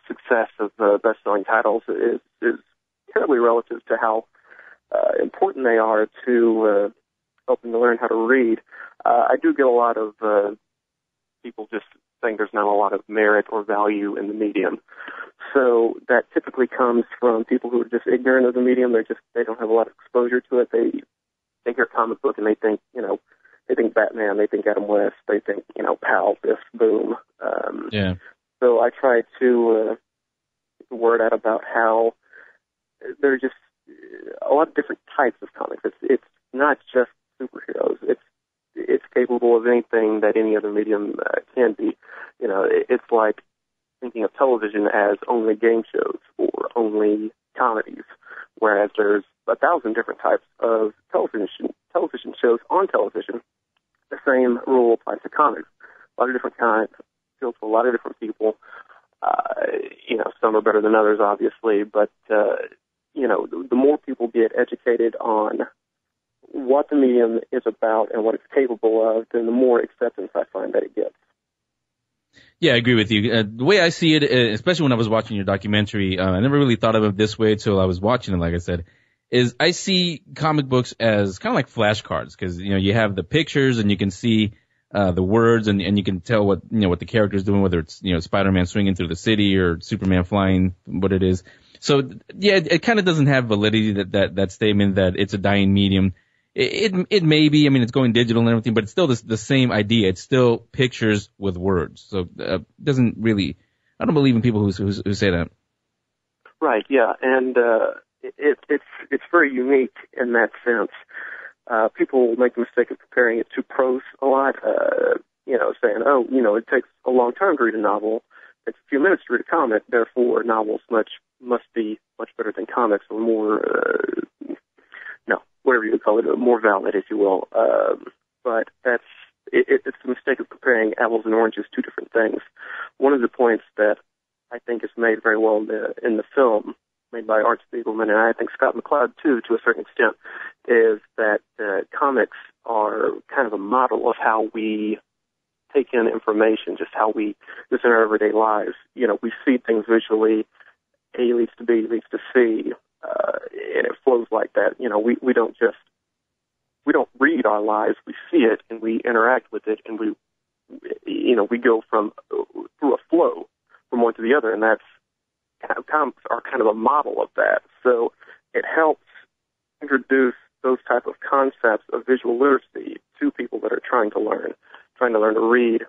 success of best-selling titles is terribly relative to how important they are to helping to learn how to read. I do get a lot of people just saying there's not a lot of merit or value in the medium. So that typically comes from people who are just ignorant of the medium. They don't have a lot of exposure to it. They hear comic book and they think Batman, they think Adam West, they think Pal, Biff, Boom. Yeah. So I try to get the word out about how there are just a lot of different types of comics. It's not just superheroes. It's capable of anything that any other medium can be. It's like thinking of television as only game shows or only comedies, whereas there's 1,000 different types of television shows on television. The same rule applies to comics. A lot of different kinds, appeal to a lot of different people. Some are better than others, obviously, but the more people get educated on what the medium is about and what it's capable of, then the more acceptance I find that it gets. Yeah, I agree with you. The way I see it, especially when I was watching your documentary, I never really thought of it this way until I was watching it, like I said, is I see comic books as kind of like flashcards because, you have the pictures and you can see the words and you can tell what the character's doing, whether it's, Spider-Man swinging through the city or Superman flying, what it is. So, yeah, it kind of doesn't have validity that statement that it's a dying medium. It may be, it's going digital and everything, but it's still the same idea. It's still pictures with words. So, doesn't really, I don't believe in people who say that. Right, yeah, and it's very unique in that sense. People make the mistake of comparing it to prose a lot, saying, it takes a long time to read a novel. It takes a few minutes to read a comic, therefore novels must be much better than comics or more, whatever you would call it, more valid, if you will. But it's a mistake of comparing apples and oranges, two different things. One of the points that I think is made very well in the film, made by Art Spiegelman, and I think Scott McCloud, too, to a certain extent, is that comics are kind of a model of how we take in information, just in our everyday lives. We see things visually, A leads to B leads to C, and it flows like that. We don't read our lives, we see it, and we interact with it, and we go through a flow from one to the other, and that's comics are kind of a model of that. So it helps introduce those type of concepts of visual literacy to people that are trying to learn to read,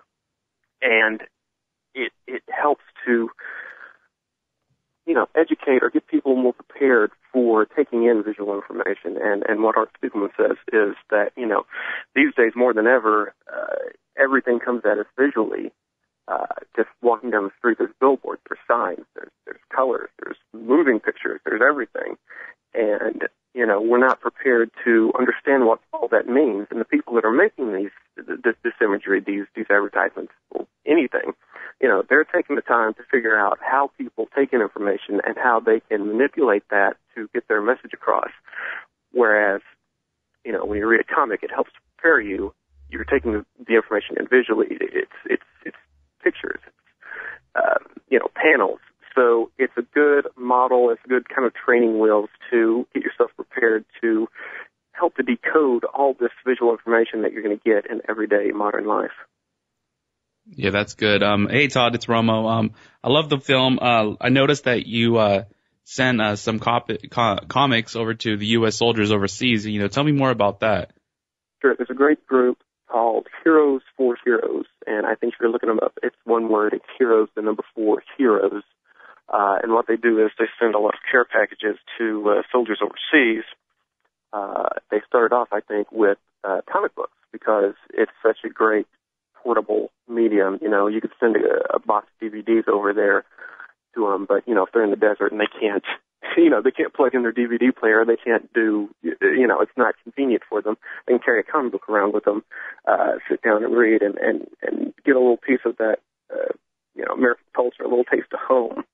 and it helps to educate or get people more prepared for taking in visual information. And what Art Spiegelman says is that these days more than ever, everything comes at us visually. Just walking down the street, there's billboards, there's signs, there's colors, there's moving pictures, there's everything. And, we're not prepared to understand what all that means. And the people that are making this imagery, these advertisements, or anything, they're taking the time to figure out how people take in information and how they can manipulate that to get their message across. Whereas, when you read a comic, it helps prepare you. You're taking the information in visually. It's pictures, panels. So it's a good model, it's a good kind of training wheels to get yourself prepared to help to decode all this visual information that you're going to get in everyday modern life. Yeah, that's good. Hey, Todd, it's Romo. I love the film. I noticed that you sent some comics over to the U.S. soldiers overseas. Tell me more about that. Sure. There's a great group called Heroes for Heroes, and I think if you're looking them up, it's one word. It's Heroes, the number 4, Heroes. And what they do is they send a lot of care packages to soldiers overseas. They started off, I think, with comic books because it's such a great portable medium. You know, you could send a box of DVDs over there to them, but, you know, if they're in the desert and they can't, you know, they can't plug in their DVD player, they can't do, you know, it's not convenient for them. They can carry a comic book around with them, sit down and read and get a little piece of that, you know, American culture, a little taste of home.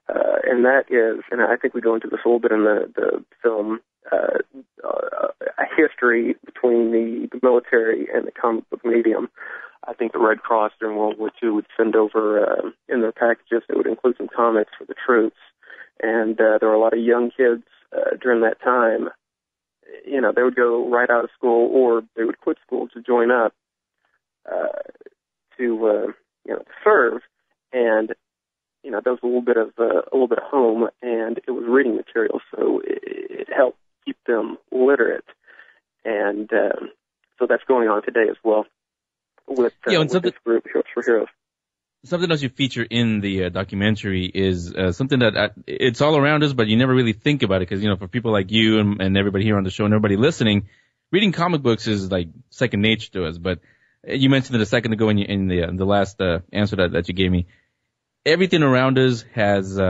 And that is, and I think we go into this a little bit in the film, a history between the military and the comic book medium. I think the Red Cross during World War II would send over in their packages that would include some comics for the troops. And there were a lot of young kids during that time. You know, they would go right out of school, or they would quit school to join up to you know, to serve. And you know, there was a little bit of home, and it was reading material, so it helped keep them literate. And so that's going on today as well with this group, Heroes for Heroes. Something else you feature in the documentary is something that it's all around us, but you never really think about it because, you know, for people like you and everybody here on the show and everybody listening, reading comic books is like second nature to us. But you mentioned it a second ago in the last answer that you gave me. Everything around us has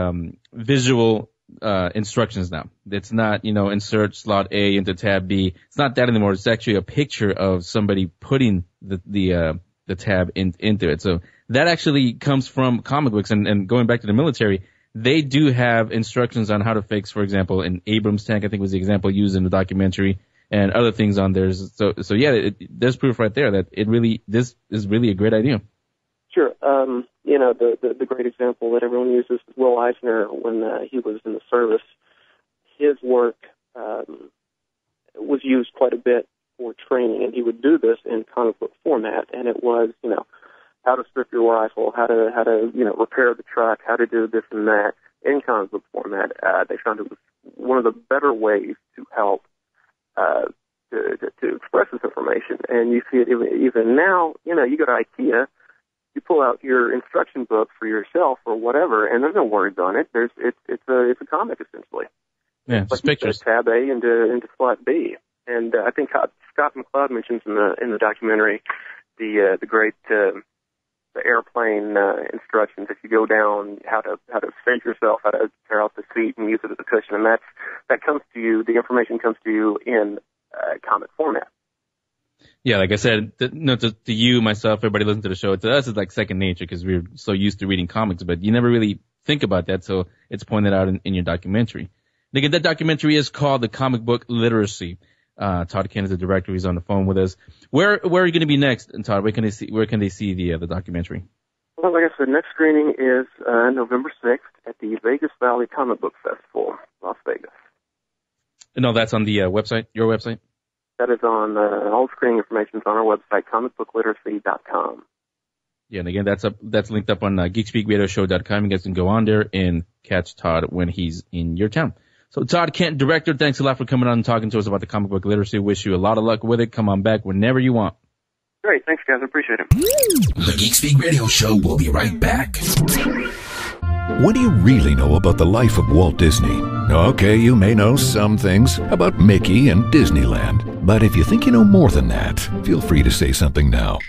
visual instructions now. It's not, you know, insert slot A into tab B. It's not that anymore. It's actually a picture of somebody putting the tab into it. So that actually comes from comic books. And going back to the military, they do have instructions on how to fix, for example, an Abrams tank, I think was the example used in the documentary, and other things on there. So yeah, there's proof right there that this is really a great idea. Sure. You know, the great example that everyone uses is Will Eisner when he was in the service. His work was used quite a bit for training, and he would do this in comic book format. And it was, you know, how to strip your rifle, how to you know, repair the truck, how to do this and that in comic book format. They found it was one of the better ways to help to express this information. And you see it even now. You know, you go to IKEA. You pull out your instruction book for yourself or whatever, and there's no words on it. It's a comic essentially. Yeah, just pictures. Tab A into slot B, and I think Scott McCloud mentions in the documentary the great the airplane instructions. If you go down, how to save yourself, how to tear out the seat and use it as a cushion, and that comes to you. The information comes to you in comic format. Yeah, like I said, to you, myself, everybody listening to the show, to us it's like second nature because we're so used to reading comics, but you never really think about that, so it's pointed out in your documentary. And again, that documentary is called The Comic Book Literacy. Todd Kent is the director. He's on the phone with us. Where are you going to be next, and Todd? Where can they see the documentary? Well, like I said, next screening is November 6th at the Vegas Valley Comic Book Festival, Las Vegas. No, that's on the website, your website? That is on, all screening information is on our website, comicbookliteracy.com. Yeah, and again, that's linked up on geekspeakradioshow.com. You guys can go on there and catch Todd when he's in your town. So Todd Kent, director, thanks a lot for coming on and talking to us about the comic book literacy. Wish you a lot of luck with it. Come on back whenever you want. Great. Thanks, guys. I appreciate it. The Geek Speak Radio Show will be right back. What do you really know about the life of Walt Disney? Okay, you may know some things about Mickey and Disneyland, but if you think you know more than that, feel free to say something now.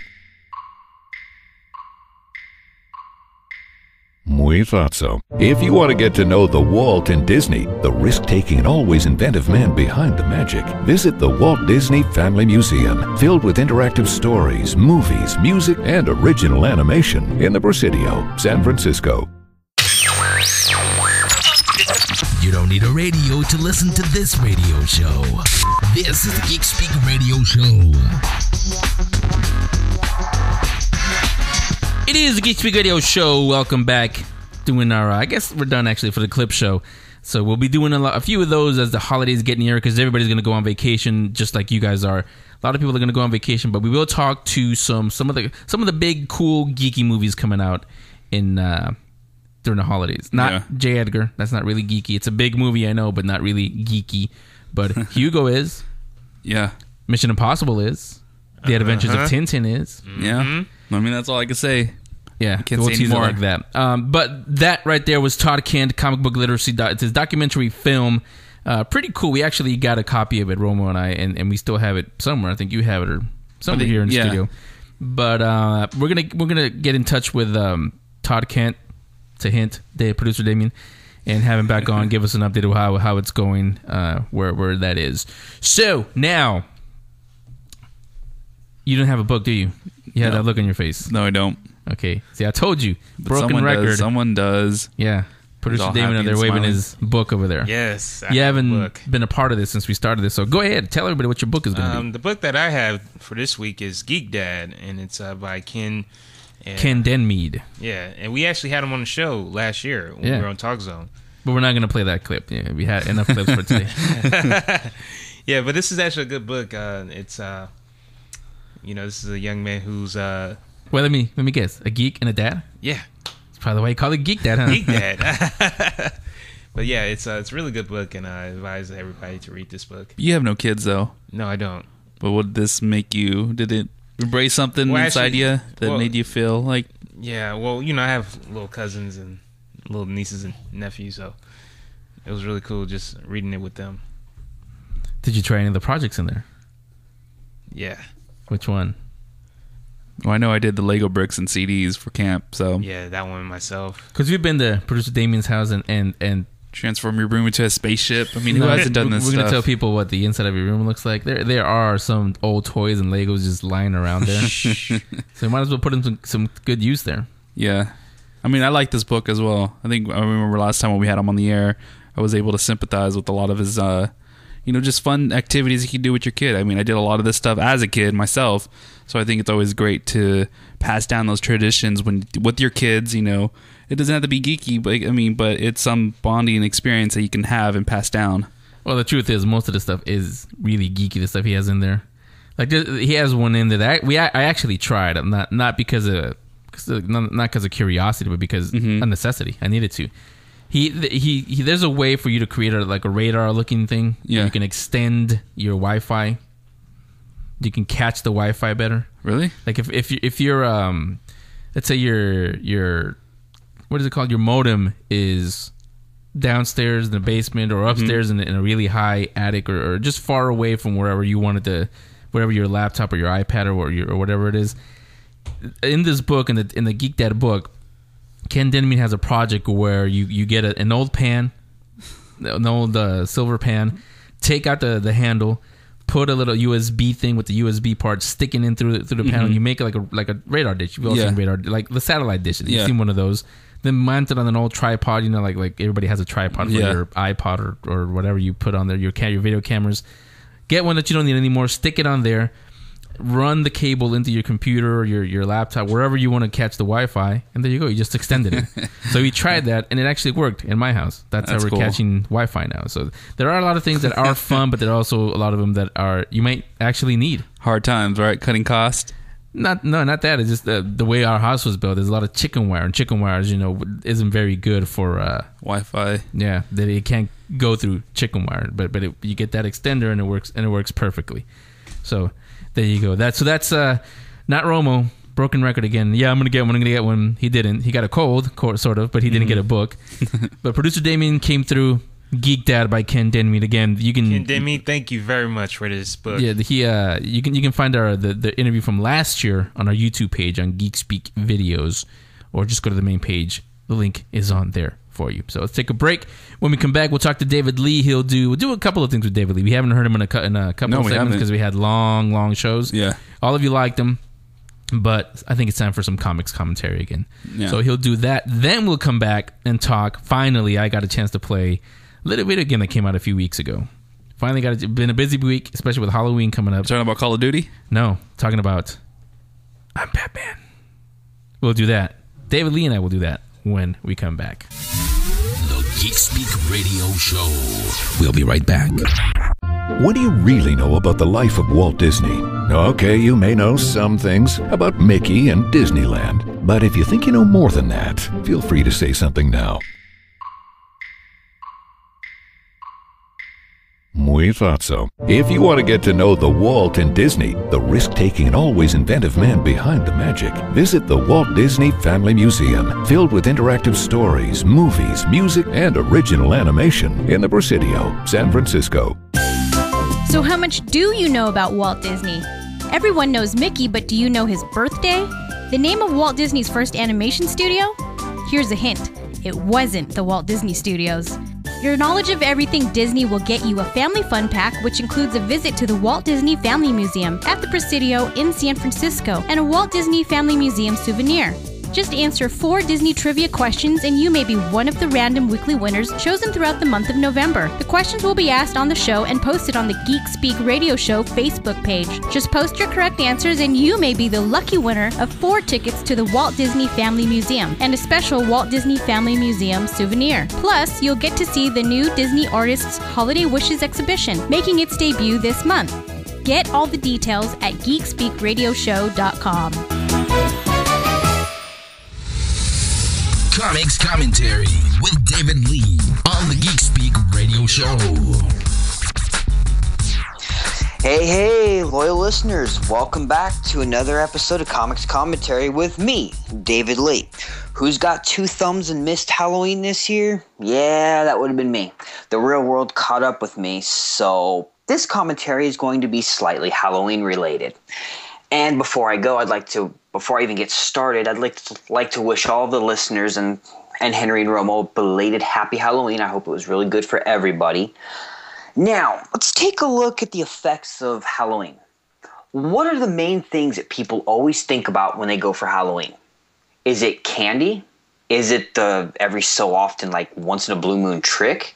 We thought so. If you want to get to know the Walt and Disney, the risk-taking and always inventive man behind the magic, visit the Walt Disney Family Museum, filled with interactive stories, movies, music, and original animation in the Presidio, San Francisco. You don't need a radio to listen to this radio show. This is the Geek Speak Radio Show. It is the Geek Speak Radio Show. Welcome back. Doing our, I guess we're done actually for the clip show. So we'll be doing a few of those as the holidays get near because everybody's going to go on vacation just like you guys are. A lot of people are going to go on vacation, but we will talk to some of the big, cool, geeky movies coming out in during the holidays. Not J. Edgar. That's not really geeky. It's a big movie, I know, but not really geeky. But Hugo is. Yeah. Mission Impossible is. The Adventures of Tintin is. Yeah. I mean, that's all I can say. Yeah, can't we'll say tease it anymore. like that. But that right there was Todd Kent, Comic Book Literacy. It's his documentary film. Pretty cool. We actually got a copy of it, Romo and I, and we still have it somewhere. I think you have it or somewhere here in the studio. But we're gonna get in touch with Todd Kent, to hint, the producer Damien, and have him back on, give us an update of how it's going, where that is. So now, you don't have a book, do you? You have that look on your face. No, I don't. Okay. See, I told you. But Broken record. Someone does. Yeah. Producer Damon out there waving his book over there. Yes. You haven't been a part of this since we started this, so go ahead. Tell everybody what your book is going to be. The book that I have for this week is Geek Dad, and it's by Ken. Ken Denmead. Yeah, and we actually had him on the show last year when we were on Talk Zone. But we're not going to play that clip. Yeah, we had enough clips for today. Yeah, but this is actually a good book. It's this is a young man who's well, let me guess. A geek and a dad? Yeah. That's probably why you call it Geek Dad, huh? Geek Dad. But yeah, it's a really good book, and I advise everybody to read this book. You have no kids, though. No, I don't. But what did this make you? Did it embrace something inside you that made you feel like? Yeah, well, I have little cousins and little nieces and nephews, so it was really cool just reading it with them. Did you try any of the projects in there? Yeah. Which one? Well, I know I did the Lego bricks and CDs for camp, so yeah, that one myself. Because we've been to producer Damien's house and transform your room into a spaceship. I mean, who hasn't done this? We're gonna tell people what the inside of your room looks like. There are some old toys and Legos just lying around there, so you might as well put in some good use there. Yeah, I mean, I like this book as well. I remember last time when we had him on the air, I was able to sympathize with a lot of his, just fun activities you can do with your kid. I mean, I did a lot of this stuff as a kid myself. So I think it's always great to pass down those traditions with your kids. It doesn't have to be geeky, but it's some bonding experience that you can have and pass down. Well, the truth is, most of the stuff is really geeky. The stuff he has in there, like he has one in there that I actually tried. Not because of curiosity, but because of necessity. I needed to. He there's a way for you to create a radar looking thing. Yeah. You can extend your Wi-Fi. You can catch the Wi-Fi better. Really? Like if you're let's say your what is it called? Your modem is downstairs in the basement or upstairs in a really high attic or just far away from wherever you wanted to, wherever your laptop or your iPad or whatever it is. In this book, in the Geek Dad book, Ken Denmead has a project where you get an old pan, an old silver pan, take out the handle, put a little USB thing with the USB part sticking in through the panel. You make it like a radar dish. You've also seen radar, like the satellite dishes. You've seen one of those. Then mount it on an old tripod. Like everybody has a tripod for your iPod or whatever you put on there. Your video cameras. Get one that you don't need anymore. Stick it on there. Run the cable into your computer or your laptop, wherever you want to catch the Wi-Fi, and there you go. You just extended it. So we tried that, and it actually worked in my house. That's how we're cool. Catching Wi-Fi now. So there are a lot of things that are fun, but there are also a lot of them that are you might actually need. Hard times, right? Cutting cost. Not that. It's just the way our house was built. There's a lot of chicken wire, and chicken wires, isn't very good for Wi-Fi. Yeah, that it can't go through chicken wire, but you get that extender, and it works perfectly. So. There you go. That's not Romo. Broken record again. Yeah, I'm gonna get one. He didn't. He got a cold, sort of, but he didn't get a book. But producer Damien came through. Geek Dad by Ken Denmead. Again, Ken Denmead, thank you very much for this book. Yeah, you can find the interview from last year on our YouTube page on Geek Speak Videos, or just go to the main page. The link is on there for you. So let's take a break. When we come back, we'll talk to David Lee. We'll do a couple of things with David Lee. We haven't heard him in a couple of segments because we had long shows. Yeah, all of you liked him, but I think it's time for some comics commentary again. Yeah. So he'll do that. Then we'll come back and talk. Finally, I got a chance to play a little video game that came out a few weeks ago. Finally been a busy week, especially with Halloween coming up. Talking about Call of Duty? No, talking about I'm Batman. We'll do that. David Lee and I will do that when we come back. The Geek Speak Radio Show. We'll be right back. What do you really know about the life of Walt Disney? Okay, you may know some things about Mickey and Disneyland, but if you think you know more than that, feel free to say something now. We thought so. If you want to get to know the Walt and Disney, the risk-taking and always inventive man behind the magic, visit the Walt Disney Family Museum, filled with interactive stories, movies, music, and original animation in the Presidio, San Francisco. So how much do you know about Walt Disney? Everyone knows Mickey, but do you know his birthday? The name of Walt Disney's first animation studio? Here's a hint. It wasn't the Walt Disney Studios. Your knowledge of everything Disney will get you a family fun pack, which includes a visit to the Walt Disney Family Museum at the Presidio in San Francisco and a Walt Disney Family Museum souvenir. Just answer 4 Disney trivia questions and you may be one of the random weekly winners chosen throughout the month of November. The questions will be asked on the show and posted on the Geek Speak Radio Show Facebook page. Just post your correct answers and you may be the lucky winner of 4 tickets to the Walt Disney Family Museum and a special Walt Disney Family Museum souvenir. Plus, you'll get to see the new Disney Artists Holiday Wishes exhibition, making its debut this month. Get all the details at geekspeakradioshow.com. Comics Commentary with David Lee on the Geek Speak Radio Show. Hey, loyal listeners. Welcome back to another episode of Comics Commentary with me, David Lee. Who's got 2 thumbs and missed Halloween this year? Yeah, that would have been me. The real world caught up with me, so this commentary is going to be slightly Halloween related. And before I go, before I even get started, I'd like to wish all the listeners and Henry and Romo a belated happy Halloween. I hope it was really good for everybody. Now, let's take a look at the effects of Halloween. What are the main things that people always think about when they go for Halloween? Is it candy? Is it the every so often, like once in a blue moon trick?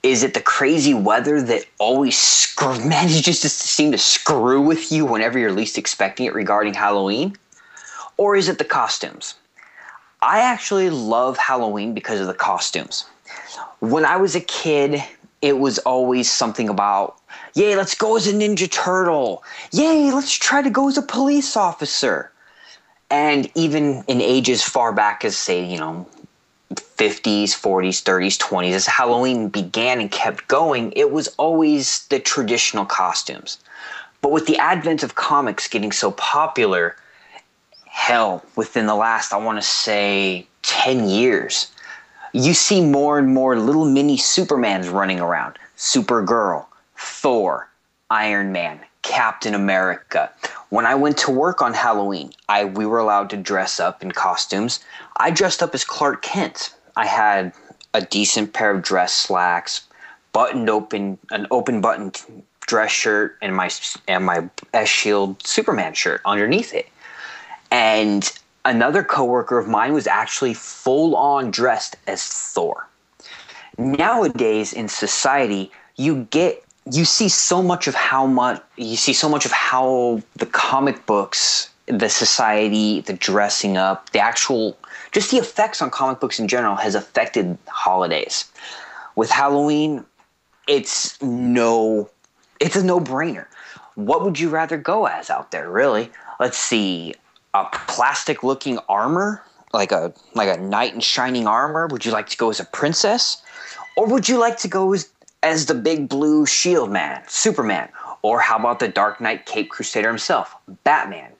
Is it the crazy weather that always manages to seem to screw with you whenever you're least expecting it regarding Halloween? Or is it the costumes? I actually love Halloween because of the costumes. When I was a kid, it was always something about, yay, let's go as a Ninja Turtle. Yay, let's try to go as a police officer. And even in ages far back as, say, 50s, 40s, 30s, 20s, as Halloween began and kept going, it was always the traditional costumes. But with the advent of comics getting so popular, hell, within the last, I want to say, 10 years, you see more and more little mini Supermans running around. Supergirl, Thor, Iron Man, Captain America. When I went to work on Halloween, we were allowed to dress up in costumes. I dressed up as Clark Kent. I had a decent pair of dress slacks, an open buttoned dress shirt, and my S.H.I.E.L.D. Superman shirt underneath it. And another coworker of mine was actually full on dressed as Thor. Nowadays in society, you see so much of how the comic books, the society, the dressing up, just the effects on comic books in general has affected holidays. With Halloween, it's a no-brainer. What would you rather go as out there, really? Let's see, a plastic-looking armor, like a knight in shining armor. Would you like to go as a princess? Or would you like to go as the big blue shield man, Superman? Or how about the Dark Knight Cape Crusader himself, Batman?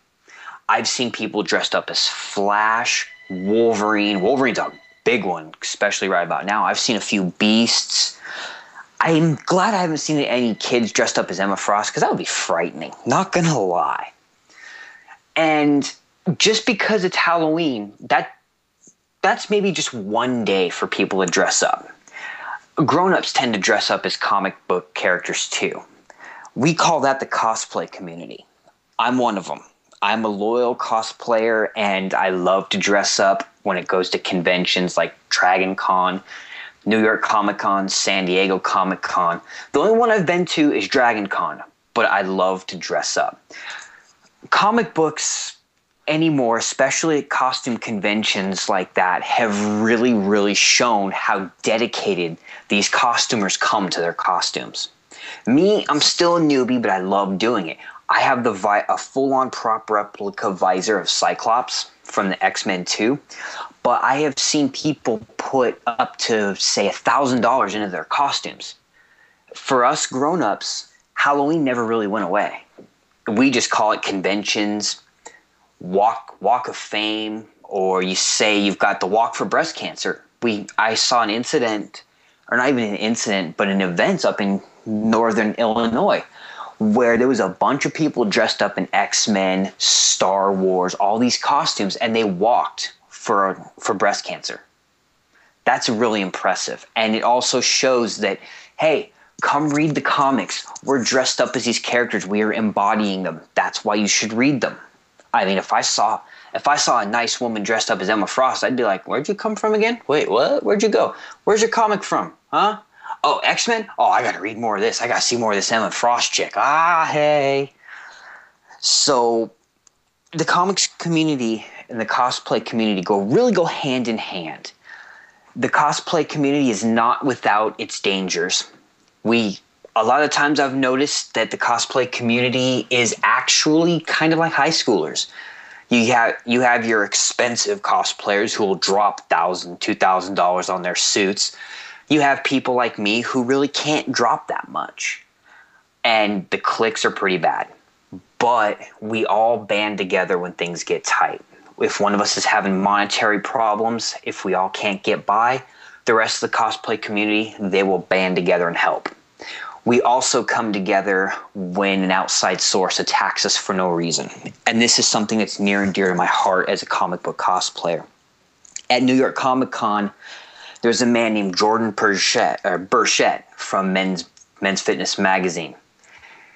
I've seen people dressed up as Flash, Wolverine. Wolverine's a big one, especially right about now. I've seen a few Beasts. I'm glad I haven't seen any kids dressed up as Emma Frost, because that would be frightening, not gonna lie. And just because it's Halloween, that's maybe just one day for people to dress up. Grown-ups tend to dress up as comic book characters too. We call that the cosplay community. I'm one of them. I'm a loyal cosplayer, and I love to dress up when it goes to conventions like Dragon Con, New York Comic Con, San Diego Comic Con. The only one I've been to is Dragon Con, but I love to dress up. Comic books anymore, especially at costume conventions like that, have really, really shown how dedicated these costumers come to their costumes. Me, I'm still a newbie, but I love doing it. I have a full-on prop replica visor of Cyclops from the X-Men 2, but I have seen people put up to, say, $1,000 into their costumes. For us grown-ups, Halloween never really went away. We just call it conventions, walk of fame, or you say you've got the walk for breast cancer. I saw an incident, or not even an incident, but an event up in northern Illinois where there was a bunch of people dressed up in X-Men, Star Wars, all these costumes, and they walked for breast cancer. That's really impressive. And it also shows that, hey, come read the comics. We're dressed up as these characters. We are embodying them. That's why you should read them. I mean, if I saw a nice woman dressed up as Emma Frost, I'd be like, where'd you come from again? Wait, what? Where'd you go? Where's your comic from? Huh? Oh, X-Men? Oh, I got to read more of this. I got to see more of this Emma Frost chick. Ah, hey. So the comics community and the cosplay community go hand in hand. The cosplay community is not without its dangers. A lot of times I've noticed that the cosplay community is actually kind of like high schoolers. You have your expensive cosplayers who will drop $1,000, $2,000 on their suits. You have people like me who really can't drop that much. And the cliques are pretty bad. But we all band together when things get tight. If one of us is having monetary problems, if we all can't get by, the rest of the cosplay community, they will band together and help. We also come together when an outside source attacks us for no reason. And this is something that's near and dear to my heart as a comic book cosplayer. At New York Comic Con, there's a man named Jordan Burchett from Men's Fitness magazine.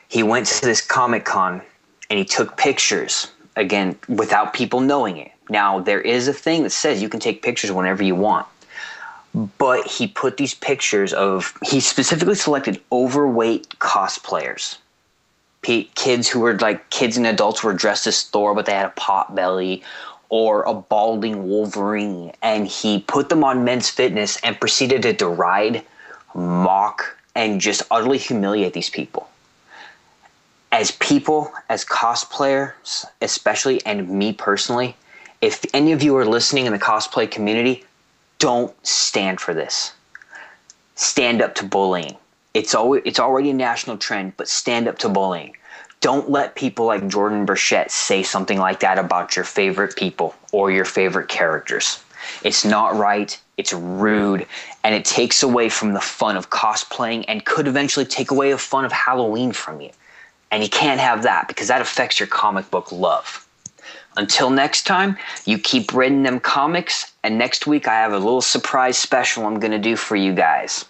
He went to this Comic Con and he took pictures, again, without people knowing it. Now, there is a thing that says you can take pictures whenever you want. But he put these pictures he specifically selected overweight cosplayers. Kids who were like, kids and adults who were dressed as Thor, but they had a pot belly, or a balding Wolverine. And he put them on Men's Fitness and proceeded to deride, mock, and just utterly humiliate these people. As people, as cosplayers, especially, and me personally, if any of you are listening in the cosplay community, don't stand for this. Stand up to bullying. It's already a national trend, but stand up to bullying. Don't let people like Jordan Burchett say something like that about your favorite people or your favorite characters. It's not right, it's rude, and it takes away from the fun of cosplaying and could eventually take away the fun of Halloween from you. And you can't have that because that affects your comic book love. Until next time, you keep reading them comics, and next week I have a little surprise special I'm going to do for you guys.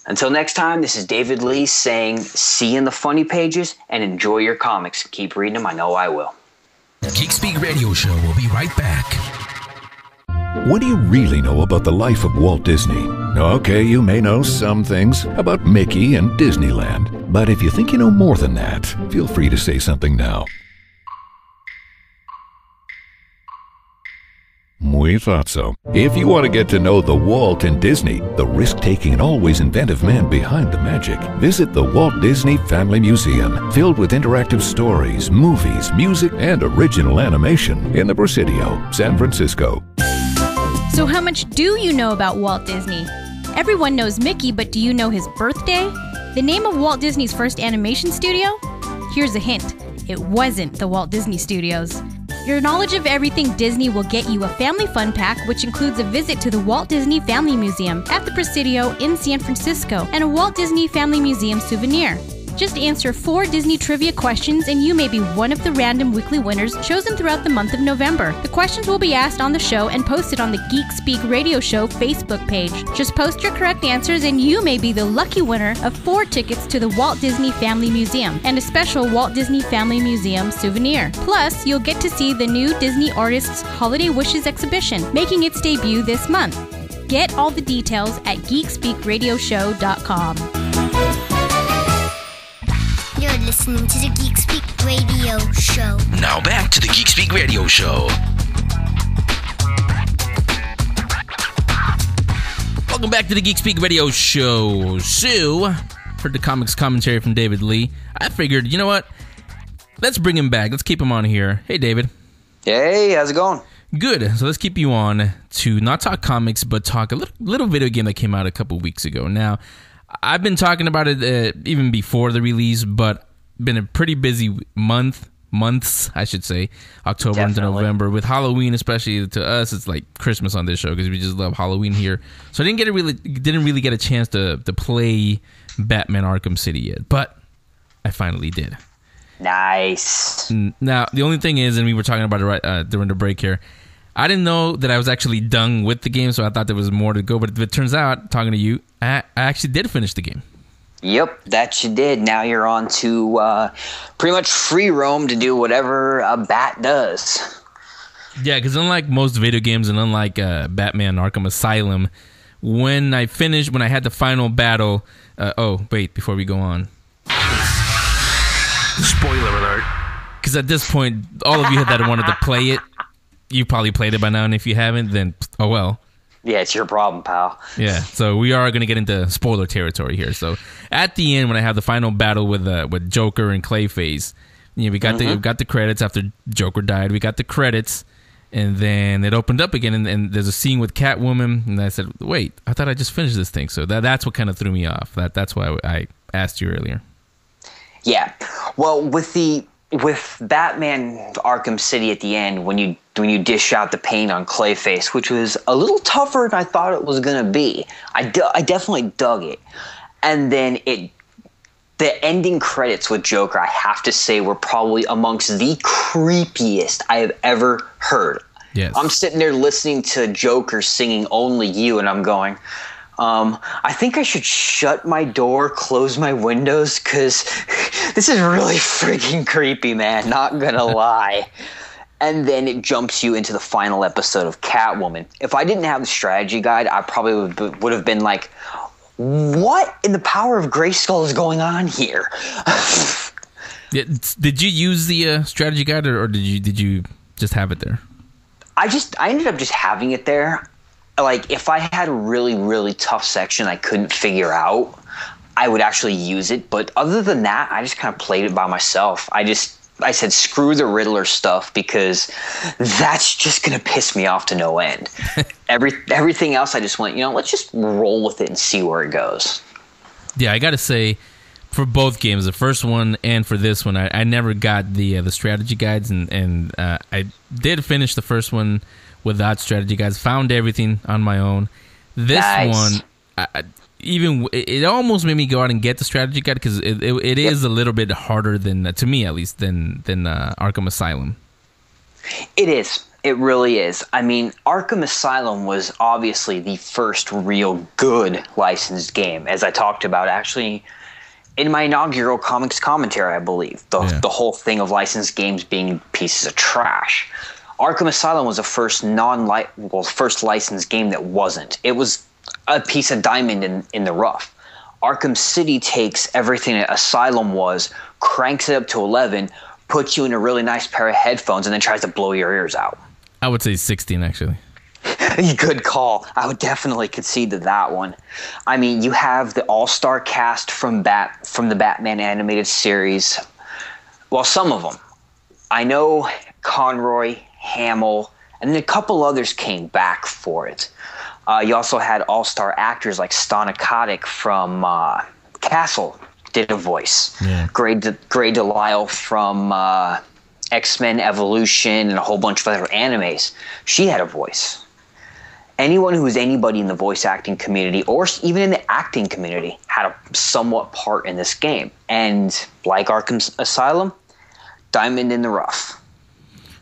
Until next time, this is David Lee saying, see you in the funny pages, and enjoy your comics. Keep reading them, I know I will. Geek Speak Radio Show will be right back. What do you really know about the life of Walt Disney? Okay, you may know some things about Mickey and Disneyland, but if you think you know more than that, feel free to say something now. We thought so. If you want to get to know the Walt and Disney, the risk-taking and always inventive man behind the magic, visit the Walt Disney Family Museum, filled with interactive stories, movies, music, and original animation in the Presidio, San Francisco. So how much do you know about Walt Disney? Everyone knows Mickey, but do you know his birthday? The name of Walt Disney's first animation studio? Here's a hint. It wasn't the Walt Disney Studios. Your knowledge of everything Disney will get you a family fun pack, which includes a visit to the Walt Disney Family Museum at the Presidio in San Francisco and a Walt Disney Family Museum souvenir. Just answer 4 Disney trivia questions and you may be one of the random weekly winners chosen throughout the month of November. The questions will be asked on the show and posted on the Geek Speak Radio Show Facebook page. Just post your correct answers and you may be the lucky winner of 4 tickets to the Walt Disney Family Museum and a special Walt Disney Family Museum souvenir. Plus, you'll get to see the new Disney Artists Holiday Wishes exhibition, making its debut this month. Get all the details at geekspeakradioshow.com. You're listening to the Geek Speak Radio Show. Now back to the Geek Speak Radio Show. Welcome back to the Geek Speak Radio Show. So, heard the comics commentary from David Lee. I figured, you know what? Let's bring him back. Let's keep him on here. Hey, David. Hey, how's it going? Good. So let's keep you on to not talk comics, but talk a little video game that came out a couple weeks ago. Now, I've been talking about it even before the release, but been a pretty busy months, I should say, October into November. With Halloween, especially to us, it's like Christmas on this show because we just love Halloween here. So I didn't really get a chance to play Batman Arkham City yet. But I finally did. Nice. Now, the only thing is, and we were talking about it right during the break here, I didn't know that I was actually done with the game, so I thought there was more to go. But it turns out, talking to you, I actually did finish the game. Yep, that you did. Now you're on to pretty much free roam to do whatever a bat does. Yeah, because unlike most video games and unlike Batman Arkham Asylum, when I had the final battle... before we go on. Spoiler alert. Because at this point, all of you that wanted to play it, you probably played it by now, and if you haven't, then oh well. Yeah, it's your problem, pal. Yeah, so we are going to get into spoiler territory here. So at the end, when I have the final battle with Joker and Clayface, we got the credits after Joker died. We got the credits, and then it opened up again, and there's a scene with Catwoman, and I said, "Wait, I thought I just finished this thing." So that's what kind of threw me off. That's why I asked you earlier. Yeah, well, with Batman Arkham City at the end, when you dish out the paint on Clayface, which was a little tougher than I thought it was going to be, I definitely dug it. And then the ending credits with Joker, I have to say, were probably amongst the creepiest I have ever heard. Yes. I'm sitting there listening to Joker singing Only You, and I'm going... I think I should shut my door, close my windows, because this is really freaking creepy, man. Not gonna lie. And then it jumps you into the final episode of Catwoman. If I didn't have the strategy guide, I probably would have been like, what in the power of Grayskull is going on here? Yeah, did you use the strategy guide, or did you just have it there? I ended up just having it there. Like, if I had a really, really tough section I couldn't figure out, I would actually use it. But other than that, I just kind of played it by myself. I said, screw the Riddler stuff, because that's just going to piss me off to no end. Everything else, I just went, let's just roll with it and see where it goes. Yeah, I got to say, for both games, the first one and for this one, I never got the strategy guides, and I did finish the first one without strategy guides. Found everything on my own. This one, it almost made me go out and get the strategy guide, because it is a little bit harder than, to me at least, than Arkham Asylum. It is. It really is. I mean, Arkham Asylum was obviously the first real good licensed game, as I talked about actually in my inaugural comics commentary, I believe. The whole thing of licensed games being pieces of trash. Arkham Asylum was the first first licensed game that wasn't. It was a piece of diamond in the rough. Arkham City takes everything that Asylum was, cranks it up to 11, puts you in a really nice pair of headphones, and then tries to blow your ears out. I would say 16, actually. Good call. I would definitely concede to that one. I mean, you have the all-star cast from the Batman animated series. Well, some of them. I know Conroy, Hamill, and then a couple others came back for it. You also had all-star actors like Stanakotic from Castle did a voice. Yeah. Gray Delisle from X-Men Evolution and a whole bunch of other animes. She had a voice. Anyone who was anybody in the voice acting community or even in the acting community had a somewhat part in this game. And like Arkham Asylum, diamond in the rough.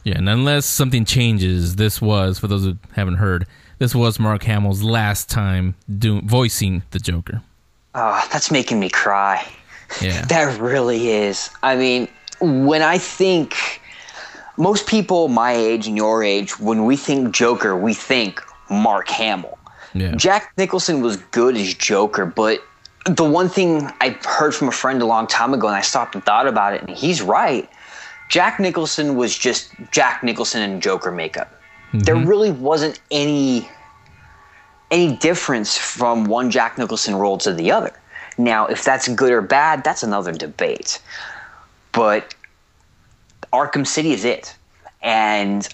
Yeah, and unless something changes, this was, for those who haven't heard, this was Mark Hamill's last time voicing the Joker. Oh, that's making me cry. Yeah. That really is. I mean, when I think, most people my age and your age, when we think Joker, we think Mark Hamill. Yeah. Jack Nicholson was good as Joker, but the one thing I heard from a friend a long time ago, and I stopped and thought about it, and he's right, Jack Nicholson was just Jack Nicholson in Joker makeup. Mm-hmm. There really wasn't any difference from one Jack Nicholson role to the other. Now, if that's good or bad, that's another debate. But Arkham City is it. And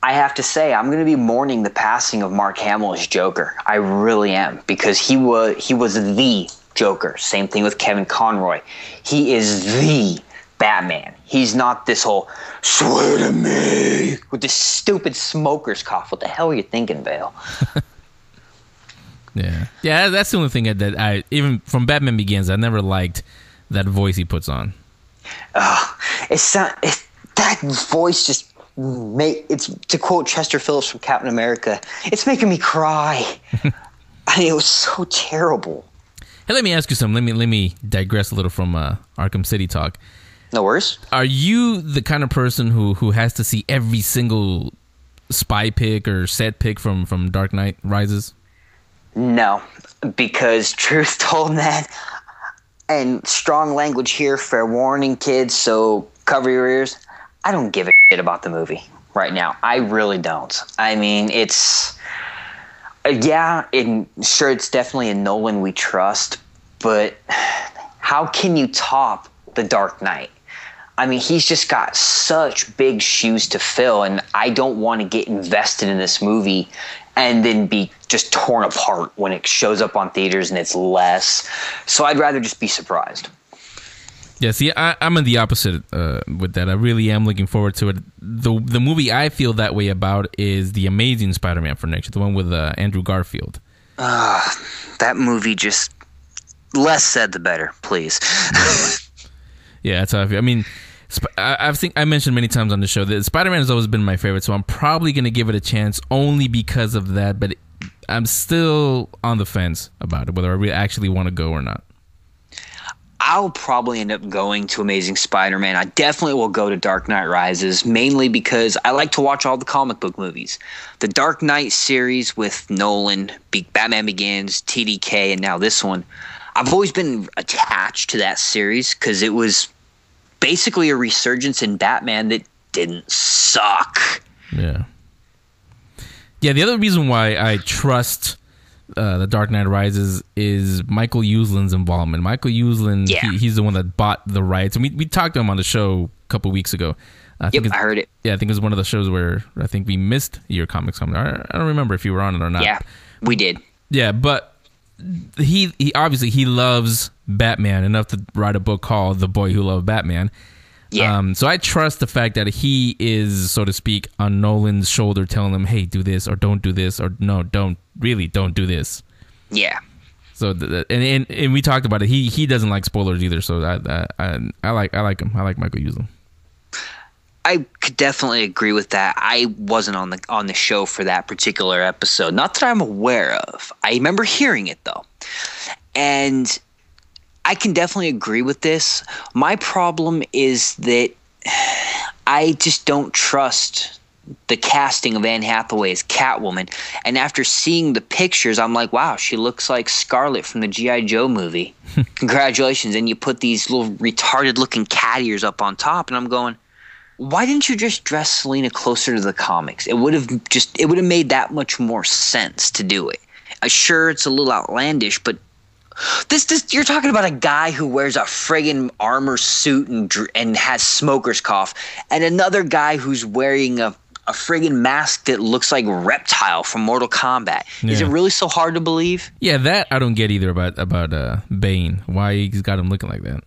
I have to say, I'm going to be mourning the passing of Mark Hamill as Joker. I really am, because he was the Joker. Same thing with Kevin Conroy. He is the Batman. He's not this whole swear to me with this stupid smoker's cough. What the hell are you thinking, Bale? Yeah, that's the only thing that I even from Batman Begins, I never liked that voice he puts on. That voice just it's, to quote Chester Phillips from Captain America, it's making me cry. I mean, it was so terrible. Hey, let me ask you something. Let me digress a little from Arkham City talk. No worries. Are you the kind of person who has to see every single spy pick or set pick from Dark Knight Rises? No, because truth told, man, and strong language here, fair warning, kids, so cover your ears. I don't give a shit about the movie right now. I really don't. I mean, it's... sure, it's definitely a Nolan we trust, but how can you top The Dark Knight? I mean, he's just got such big shoes to fill, and I don't want to get invested in this movie and then be just torn apart when it shows up on theaters and it's less. So I'd rather just be surprised. Yeah, see, I'm in the opposite with that. I really am looking forward to it. The movie I feel that way about is The Amazing Spider-Man for next year, the one with Andrew Garfield. That movie just... less said the better, please. Yeah, that's how I feel. I mean, I mentioned many times on the show that Spider-Man has always been my favorite, so I'm probably going to give it a chance only because of that, but I'm still on the fence about it, whether I really actually want to go or not. I'll probably end up going to Amazing Spider-Man. I definitely will go to Dark Knight Rises, mainly because I like to watch all the comic book movies. The Dark Knight series with Nolan, Batman Begins, TDK, and now this one. I've always been attached to that series because it was basically a resurgence in Batman that didn't suck. Yeah. Yeah, the other reason why I trust The Dark Knight Rises is Michael Uslan's involvement. Michael Uslan, he's the one that bought the rights. And we talked to him on the show a couple weeks ago. I heard it. Yeah, I think it was one of the shows where I think we missed your comics. I don't remember if you were on it or not. Yeah, we did. Yeah, but he obviously he loves Batman enough to write a book called The Boy Who Loved Batman. Yeah. So I trust the fact that he is, so to speak, on Nolan's shoulder telling him, hey, do this or don't do this, or no, don't do this. Yeah. So and we talked about it. He doesn't like spoilers either. So I like him. I like Michael Uslan. I could definitely agree with that. I wasn't on the show for that particular episode. Not that I'm aware of. I remember hearing it though. And I can definitely agree with this. My problem is that I just don't trust the casting of Anne Hathaway as Catwoman. And after seeing the pictures, I'm like, wow, she looks like Scarlet from the G.I. Joe movie. Congratulations. And you put these little retarded looking cat ears up on top. And I'm going, why didn't you just dress Selena closer to the comics? It would have made that much more sense to do it. Sure, it's a little outlandish, but this you're talking about a guy who wears a friggin' armor suit and has smoker's cough, and another guy who's wearing a friggin' mask that looks like Reptile from Mortal Kombat. Yeah. Is it really so hard to believe? Yeah, that I don't get either about Bane. Why he's got him looking like that.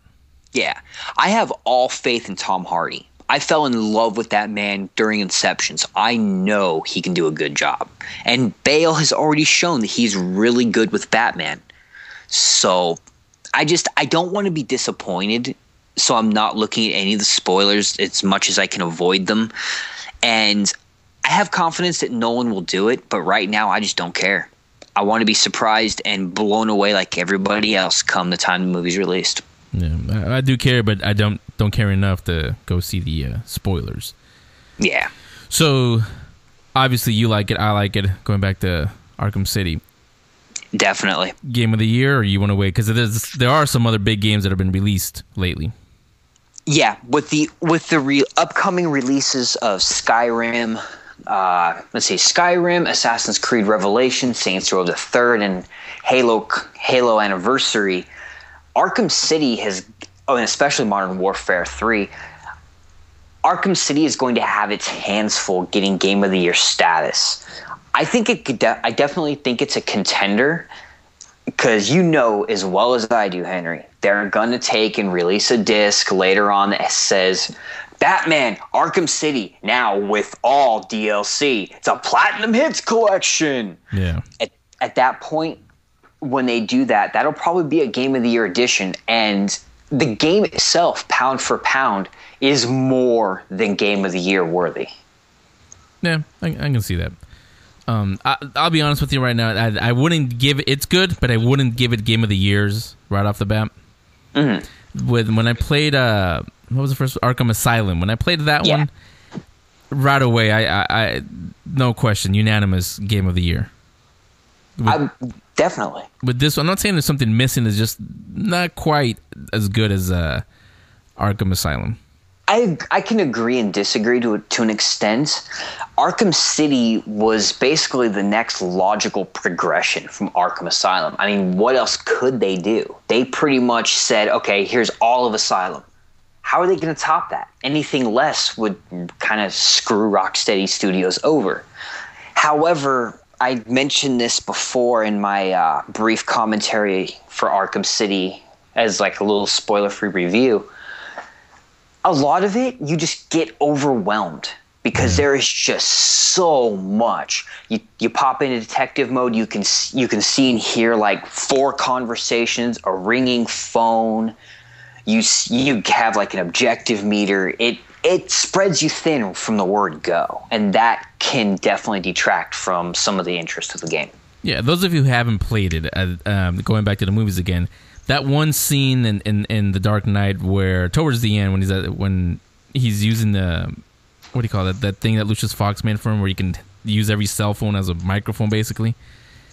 Yeah, I have all faith in Tom Hardy. I fell in love with that man during Inception, so I know he can do a good job. And Bale has already shown that he's really good with Batman. So I don't want to be disappointed, so I'm not looking at any of the spoilers as much as I can avoid them. And I have confidence that Nolan will do it, but right now I just don't care. I want to be surprised and blown away like everybody else come the time the movie's released. Yeah, I do care, but I don't care enough to go see the spoilers. Yeah. So, obviously, you like it. I like it. Going back to Arkham City. Definitely. Game of the year, or you want to wait? Because there are some other big games that have been released lately. Yeah, with the upcoming releases of Skyrim, Skyrim, Assassin's Creed Revelation, Saints Row the Third, and Halo Anniversary. Arkham City has, and especially Modern Warfare 3, Arkham City is going to have its hands full getting Game of the Year status. I definitely think it's a contender because you know as well as I do, Henry, they're going to take and release a disc later on that says Batman Arkham City now with all DLC. It's a Platinum Hits collection. Yeah. At that point, when they do that, that'll probably be a Game of the Year edition, and the game itself, pound for pound, is more than Game of the Year worthy. Yeah, I can see that. I'll be honest with you right now. I wouldn't give it. It's good, but I wouldn't give it Game of the Years right off the bat. Mm-hmm. When I played, what was the first Arkham Asylum? When I played that one, right away, I no question, unanimous Game of the Year. Definitely. With this, I'm not saying there's something missing. It's just not quite as good as Arkham Asylum. I can agree and disagree to an extent. Arkham City was basically the next logical progression from Arkham Asylum. I mean, what else could they do? They pretty much said, okay, here's all of Asylum. How are they going to top that? Anything less would kind of screw Rocksteady Studios over. However, I mentioned this before in my brief commentary for Arkham City as like a little spoiler-free review. A lot of it, you just get overwhelmed because there is just so much. You pop into detective mode, you can see and hear like 4 conversations, a ringing phone. You have like an objective meter. It spreads you thin from the word go, and that can definitely detract from some of the interest of the game. Yeah, those of you who haven't played it, going back to the movies again, that one scene in The Dark Knight where towards the end when he's using the, what do you call it, that thing that Lucius Fox made for him where you can use every cell phone as a microphone basically.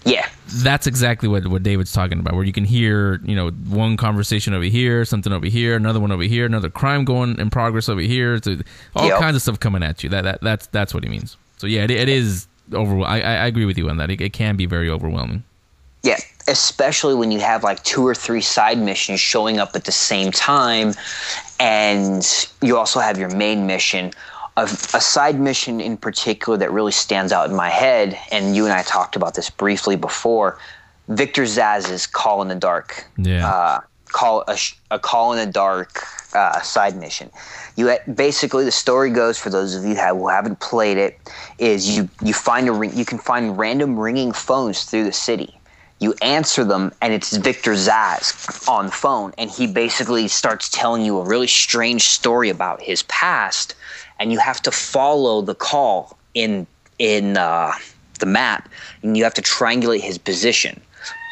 Yeah. That's exactly what David's talking about, where you can hear, one conversation over here, something over here, another one over here, another crime going in progress over here, all kinds of stuff coming at you. That's what he means. So yeah, it is overwhelming. I agree with you on that. It can be very overwhelming. Yeah, especially when you have like 2 or 3 side missions showing up at the same time, and you also have your main mission. A side mission in particular that really stands out in my head, and you and I talked about this briefly before, Victor Zaz's Call in the Dark. Yeah. Call in the Dark side mission. Basically, the story goes, for those of you who haven't played it, is you can find random ringing phones through the city. You answer them, and it's Victor Zaz on the phone, and he basically starts telling you a really strange story about his past, and you have to follow the call in the map, and you have to triangulate his position.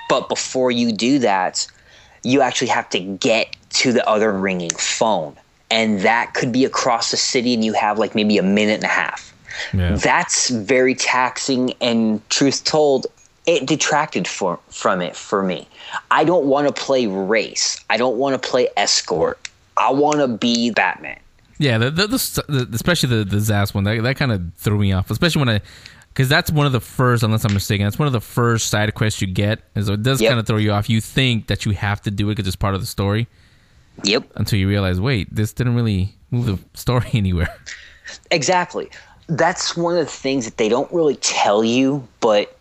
But before you do that, you actually have to get to the other ringing phone, and that could be across the city, and you have like maybe a minute and a half. Yeah. That's very taxing, and truth told, it detracted from it for me. I don't want to play race. I don't want to play escort. I want to be Batman. Yeah, especially the Zaz one, that kind of threw me off. Especially because that's one of the first, unless I'm mistaken, that's one of the first side quests you get. And so it does kind of throw you off. You think that you have to do it because it's part of the story. Yep. Until you realize, wait, this didn't really move the story anywhere. Exactly. That's one of the things that they don't really tell you, but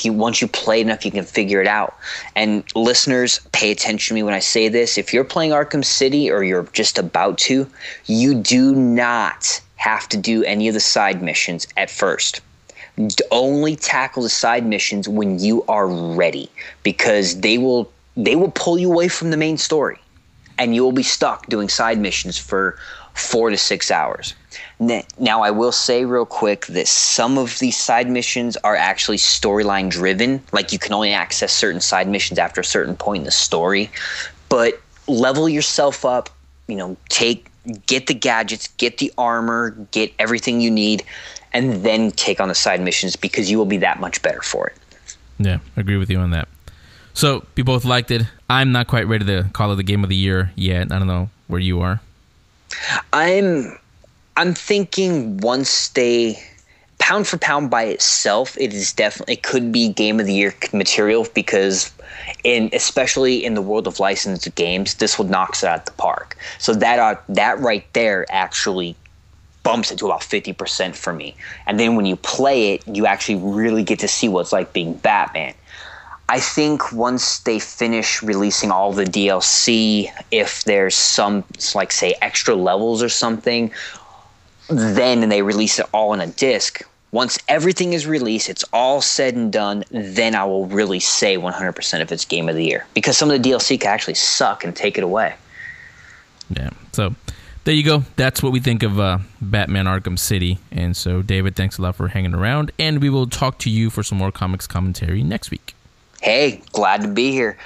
once you play enough, you can figure it out. And listeners, pay attention to me when I say this. If you're playing Arkham City or you're just about to, you do not have to do any of the side missions at first. Only tackle the side missions when you are ready, because they will pull you away from the main story, and you will be stuck doing side missions for 4 to 6 hours. Now, I will say real quick that some of these side missions are actually storyline driven. Like, you can only access certain side missions after a certain point in the story. But level yourself up, get the gadgets, get the armor, get everything you need, and then take on the side missions, because you will be that much better for it. Yeah, I agree with you on that. So, you both liked it. I'm not quite ready to call it the game of the year yet. I don't know where you are. I'm thinking once they pound for pound by itself, it could be game of the year material, because especially in the world of licensed games, this would knock it out of the park. So that right there actually bumps it to about 50% for me. And then when you play it, you actually really get to see what it's like being Batman. I think once they finish releasing all the DLC, if there's some, like, say, extra levels or something, then they release it all on a disc. Once everything is released, it's all said and done, then I will really say 100% if it's game of the year. Because some of the DLC can actually suck and take it away. Yeah. So there you go. That's what we think of Batman Arkham City. And so, David, thanks a lot for hanging around. And we will talk to you for some more comics commentary next week. Hey, glad to be here.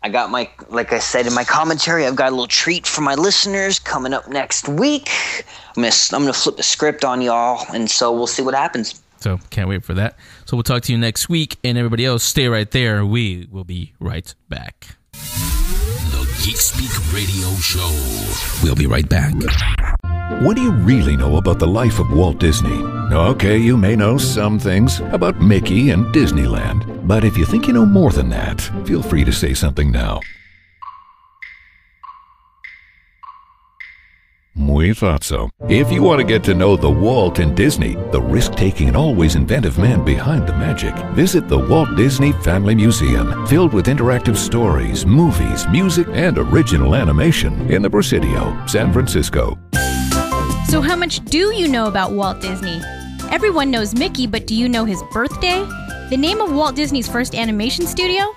I got like I said in my commentary, I've got a little treat for my listeners coming up next week. I'm gonna flip the script on y'all, and so we'll see what happens. So can't wait for that. So we'll talk to you next week, and everybody else, stay right there. We will be right back. The Geek Speak Radio Show. We'll be right back. What do you really know about the life of Walt Disney? Okay, you may know some things about Mickey and Disneyland, but if you think you know more than that, feel free to say something now. We thought so. If you want to get to know the Walt and Disney, the risk-taking and always inventive man behind the magic, visit the Walt Disney Family Museum, filled with interactive stories, movies, music, and original animation in the Presidio, San Francisco. So how much do you know about Walt Disney? Everyone knows Mickey, but do you know his birthday? The name of Walt Disney's first animation studio?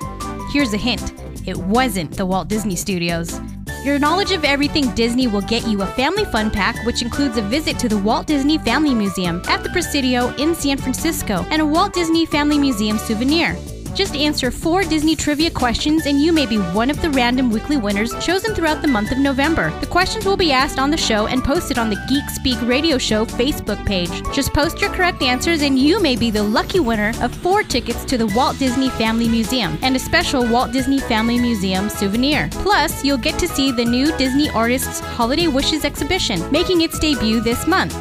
Here's a hint. It wasn't the Walt Disney Studios. Your knowledge of everything Disney will get you a family fun pack, which includes a visit to the Walt Disney Family Museum at the Presidio in San Francisco and a Walt Disney Family Museum souvenir. Just answer 4 Disney trivia questions and you may be one of the random weekly winners chosen throughout the month of November. The questions will be asked on the show and posted on the Geek Speak Radio Show Facebook page. Just post your correct answers and you may be the lucky winner of 4 tickets to the Walt Disney Family Museum and a special Walt Disney Family Museum souvenir. Plus, you'll get to see the new Disney Artists Holiday Wishes exhibition, making its debut this month.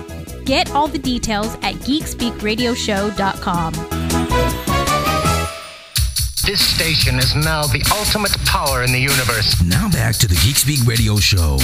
Get all the details at geekspeakradioshow.com. This station is now the ultimate power in the universe. Now back to the Geek Speak Radio Show.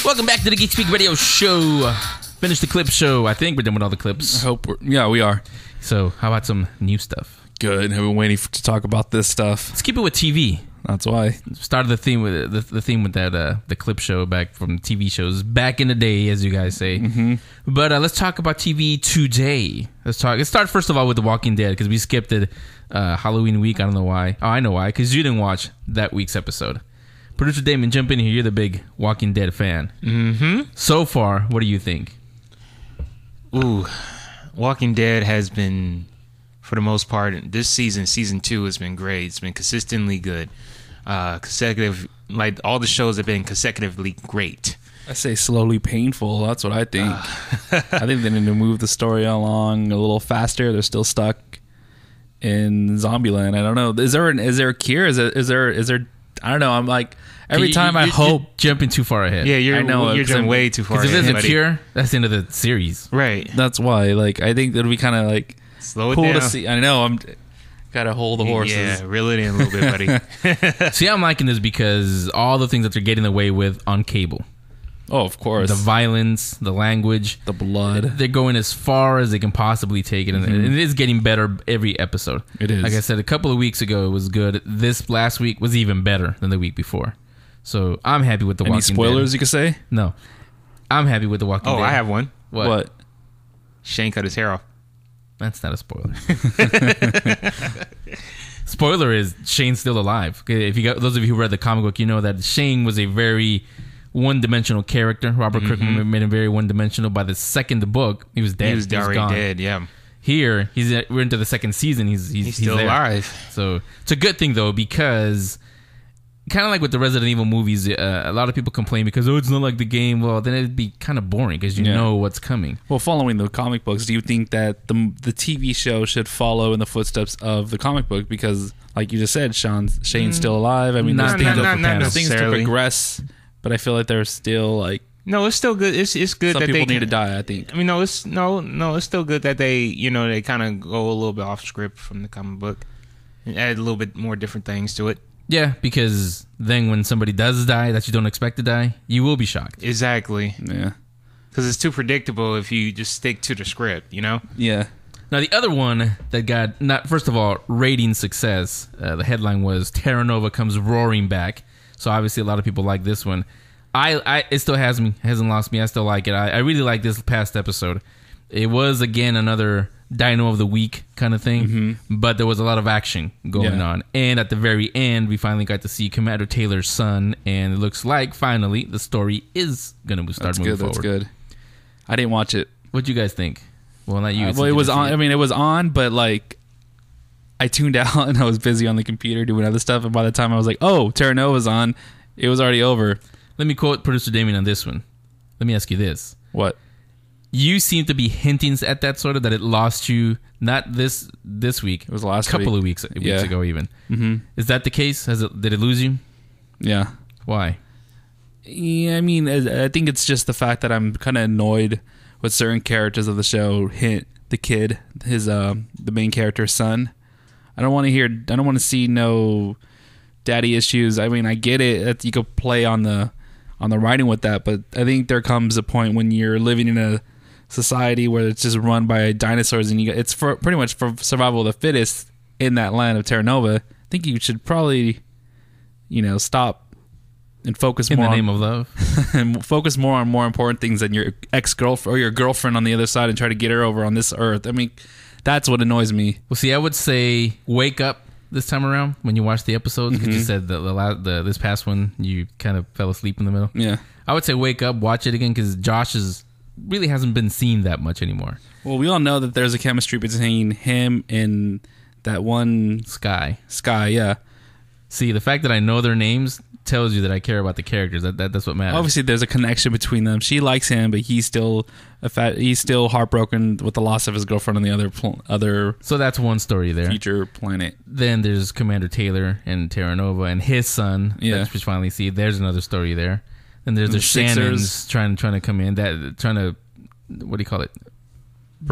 Welcome back to the Geek Speak Radio Show. Finish the clip show. I think we're done with all the clips. I hope yeah, we are. So how about some new stuff? Good. I've been waiting to talk about this stuff. Let's keep it with TV. That's why. Started the theme with the theme with that the clip show back from TV shows back in the day, as you guys say. Mm-hmm. But let's talk about TV today. Let's start first of all with The Walking Dead because we skipped it Halloween week. I don't know why. Oh, I know why. Because you didn't watch that week's episode. Producer Damon, jump in here. You're the big Walking Dead fan. Mm-hmm. So far, what do you think? Ooh, Walking Dead has been, for the most part, this season 2 has been great. It's been consistently good. Consecutive, like all the shows have been consecutively great. I say slowly painful. That's what I think. I think they need to move the story along a little faster. They're still stuck in Zombieland. I don't know. Is there a cure? Is there? I don't know. I'm like every time I hope you're jumping too far ahead. Yeah, I know you're jumping way too far ahead. Because if there's a cure, that's the end of the series. Right. That's why. Like I think it'll be kind of like slow it cool down. to see. I know. I'm gotta hold the horses. Yeah, reel it in a little bit, buddy. See, I'm liking this because all the things that they're getting away with on cable. Oh, of course. The violence, the language, the blood. They're going as far as they can possibly take it. And it is getting better every episode. It is. Like I said, a couple of weeks ago, it was good. This last week was even better than the week before. So I'm happy with The Walking Dead. Any spoilers you could say? No. I'm happy with The Walking Dead. Oh, I have one. What? Shane cut his hair off. That's not a spoiler. Spoiler is Shane's still alive. If you got those of you who read the comic book, you know that Shane was a very one-dimensional character. Robert Kirkman made him very one-dimensional. By the second book, he was dead. He was already dead. Yeah. Here, we're into the second season. He's still there. alive. So it's a good thing though, because kind of like with the Resident Evil movies, a lot of people complain because it's not like the game. Well, then it'd be kind of boring because you know what's coming. Well, following the comic books, do you think that the TV show should follow in the footsteps of the comic book? Because, like you just said, Shane's still alive. I mean, not things to progress, but I feel like they're still like. No, it's still good. It's good some that people they need to die. I think. I mean, it's still good that they they kind of go a little bit off script from the comic book and add a little bit more different things to it. Yeah, because then when somebody does die that you don't expect to die, you will be shocked. Exactly. Yeah. Because it's too predictable if you just stick to the script, Yeah. Now, the other one that got, first of all, rating success, the headline was Terra Nova comes roaring back. So obviously a lot of people like this one. It still hasn't lost me. I still like it. I really like this past episode. It was, again, another Dino of the Week kind of thing, but there was a lot of action going on. And at the very end, we finally got to see Commander Taylor's son, and it looks like, finally, the story is going to start moving forward. That's good. I didn't watch it. What'd you guys think? Well, not you. Well, it was on. I mean, it was on, but like, I tuned out and I was busy on the computer doing other stuff. And by the time I was like, "Oh, Terra Nova's on," it was already over. Let me quote producer Damien on this one. Let me ask you this: What? You seem to be hinting at that sort of that it lost you. Not this week. It was last couple week. of weeks ago even. Mm-hmm. Is that the case? Did it lose you? Yeah. Why? Yeah, I mean, I think it's just the fact that I'm kind of annoyed with certain characters of the show. Hint the kid, the main character's son. I don't want to see no daddy issues. I mean, I get it that you could play on the writing with that, but I think there comes a point when you're living in a society where it's just run by dinosaurs and it's pretty much for survival of the fittest in that land of Terra Nova. I think you should probably, stop and focus in more the name of love and focus more on more important things than your ex-girlfriend or your girlfriend on the other side and try to get her over on this earth. I mean, that's what annoys me. Well, see, I would say wake up this time around when you watch the episodes, because you said this past one you kind of fell asleep in the middle. Yeah, I would say wake up, watch it again, because Josh really hasn't been seen that much anymore. Well, we all know that there's a chemistry between him and that one Sky, yeah. See, the fact that I know their names tells you that I care about the characters. That's what matters. Obviously, there's a connection between them. She likes him, but he's still heartbroken with the loss of his girlfriend on the other. So that's one story there. Future planet. Then there's Commander Taylor and Terra Nova and his son. Yeah, that we finally see. There's another story there. Then there's the Shannons trying to come in. Trying to, what do you call it?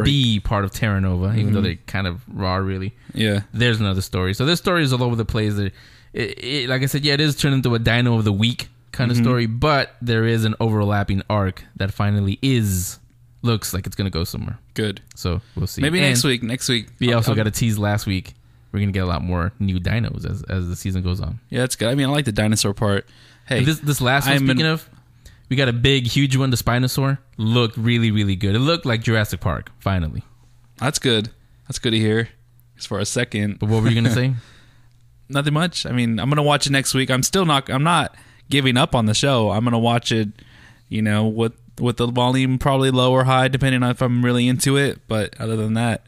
Be part of Terra Nova, even though they're kind of raw, really. Yeah. There's another story. So there's stories all over the place. Like I said, it is turned into a Dino of the Week kind of story, but there is an overlapping arc that finally looks like it's going to go somewhere. Good. So we'll see. Maybe next week. We also got a tease last week. We're going to get a lot more new dinos as the season goes on. Yeah, that's good. I mean, I like the dinosaur part. Hey, and this last one, speaking of, we got a big, huge one, the Spinosaur. Looked really, really good. It looked like Jurassic Park, finally. That's good. That's good to hear. As for a second. But what were you going to say? Nothing much. I mean, I'm going to watch it next week. I'm not giving up on the show. I'm going to watch it, with the volume probably low or high, depending on if I'm really into it. But other than that,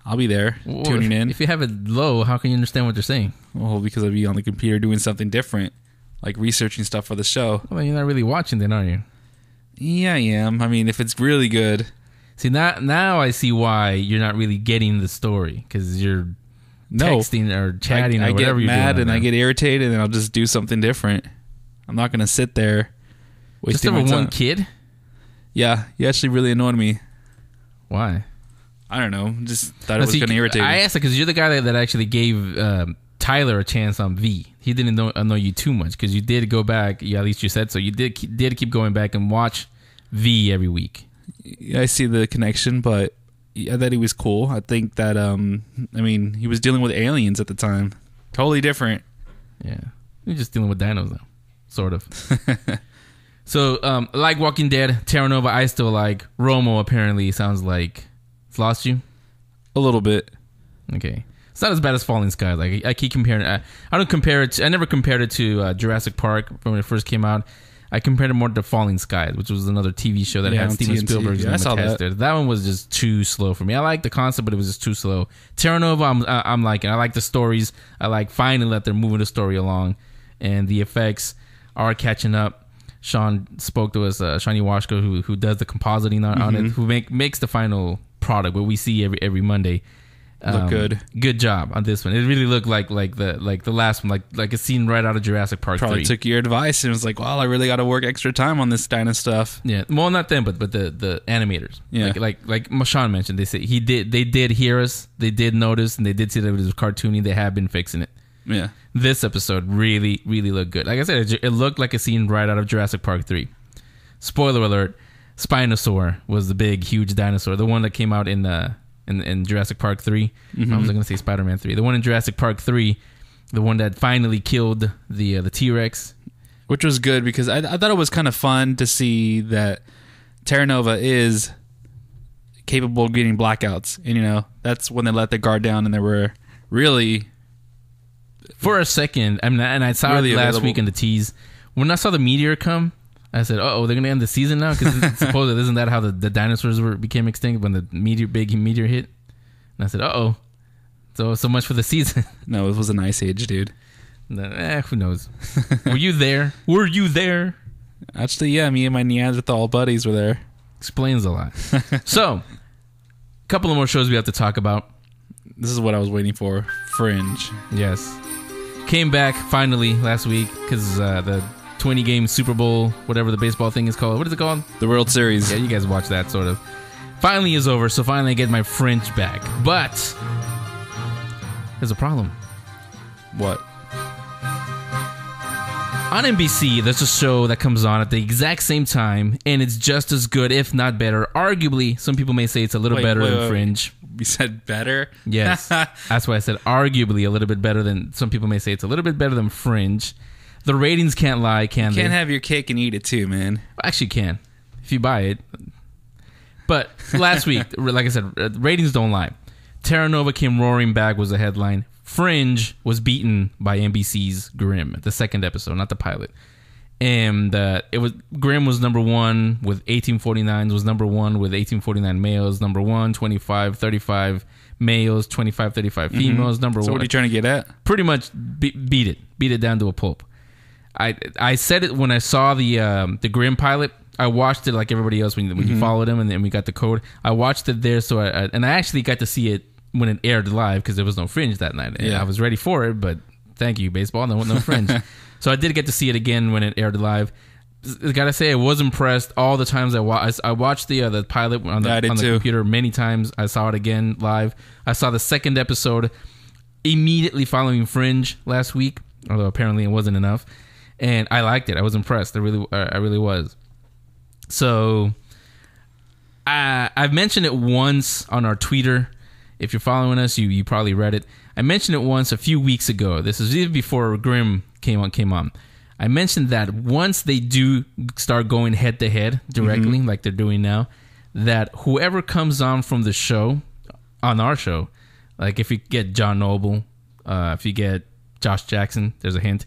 I'll be there tuning in. If you have it low, how can you understand what they're saying? Well, because I'll be on the computer doing something different, like researching stuff for the show. Well, you're not really watching then, are you? Yeah, I am. I mean, if it's really good. See, now I see why you're not really getting the story, because you're texting or chatting or whatever you're doing. I get mad and I get irritated and I'll just do something different. I'm not going to sit there wasting my time. Just over one kid? Yeah, he actually really annoyed me. Why? I don't know. Just thought it was going to irritate me. I asked it because you're the guy that actually gave Tyler a chance on V. He didn't know you too much because you did go back. Yeah, at least you said so. You did keep going back and watch V every week. I see the connection, but I thought he was cool. I think that, he was dealing with aliens at the time. Totally different. Yeah. You're just dealing with dinos now. Sort of. So, like Walking Dead, Terra Nova, I still like. Romo apparently sounds like it's lost you. A little bit. Okay. It's not as bad as Falling Skies. Like, I keep comparing it. I don't compare it. I never compared it to Jurassic Park when it first came out. I compared it more to Falling Skies, which was another TV show that had Steven Spielberg's name attached to it. That one was just too slow for me. I like the concept, but it was just too slow. Terra Nova, I'm liking. I like the stories. I like finally that they're moving the story along, and the effects are catching up. Sean spoke to us, Shawnee Washko, who does the compositing on it, who makes the final product, what we see every Monday. Look good. Good job on this one. It really looked like the last one, like a scene right out of Jurassic Park. Probably 3. took your advice and was like, "Well, I really got to work extra time on this dino stuff." Yeah, well, not them, but the animators. Yeah, like Sean mentioned, they did hear us, they did notice, and they did see that it was cartoony. They have been fixing it. Yeah, this episode really, really looked good. Like I said, it looked like a scene right out of Jurassic Park 3. Spoiler alert: Spinosaur was the big, huge dinosaur, the one that came out in Jurassic Park 3. I was going to say Spider-Man 3. The one in Jurassic Park 3, the one that finally killed the T-Rex. Which was good because I thought it was kind of fun to see that Terra Nova is capable of getting blackouts. And, you know, that's when they let their guard down and they were really... For a second, I mean, and I saw really it last available. week in the tease. When I saw the meteor come, I said, "Oh, they're gonna end the season now." Because supposedly, isn't that how the dinosaurs became extinct when the big meteor hit? And I said, "Oh, so much for the season." No, it was an ice age, dude. Who knows? Were you there? Were you there? Actually, yeah, me and my Neanderthal buddies were there. Explains a lot. So, a couple of more shows we have to talk about. This is what I was waiting for. Fringe. Yes. Came back finally last week because the 20-game Super Bowl, whatever the baseball thing is called. What is it called? The World Series. Yeah, you guys watch that, sort of. Finally is over, so finally I get my Fringe back. But there's a problem. What? On NBC, there's a show that comes on at the exact same time, and it's just as good, if not better. Arguably, some people may say it's a little better than Fringe. You said better? Yes. That's why I said arguably a little bit better than... Some people may say it's a little bit better than Fringe. The ratings can't lie, can they? You can't have your cake and eat it too, man. Actually, you can. If you buy it. But last week, like I said, ratings don't lie. Terra Nova came roaring back was the headline. Fringe was beaten by NBC's Grimm, the second episode, not the pilot. And Grimm was number one with 1849s, was number one with 1849 males, number one, 25, 35 males, 25, 35 females, number one. So what are you trying to get at? Pretty much beat it down to a pulp. I said it when I saw the Grimm pilot. I watched it like everybody else when you followed him, and then we got the code. I watched it there, so I actually got to see it when it aired live because there was no Fringe that night. Yeah. I was ready for it, but thank you, baseball, no Fringe. So I did get to see it again when it aired live. I gotta say, I was impressed all the times I watched the pilot on the computer many times. I saw it again live. I saw the second episode immediately following Fringe last week, although apparently it wasn't enough. And I liked it. I was impressed. I really was. So I've mentioned it once on our Twitter. If you're following us, you probably read it. I mentioned it once a few weeks ago. This is even before Grimm came on. I mentioned that once they do start going head to head directly, like they're doing now, that whoever comes on from the show, on our show, like if you get John Noble, if you get Josh Jackson, there's a hint.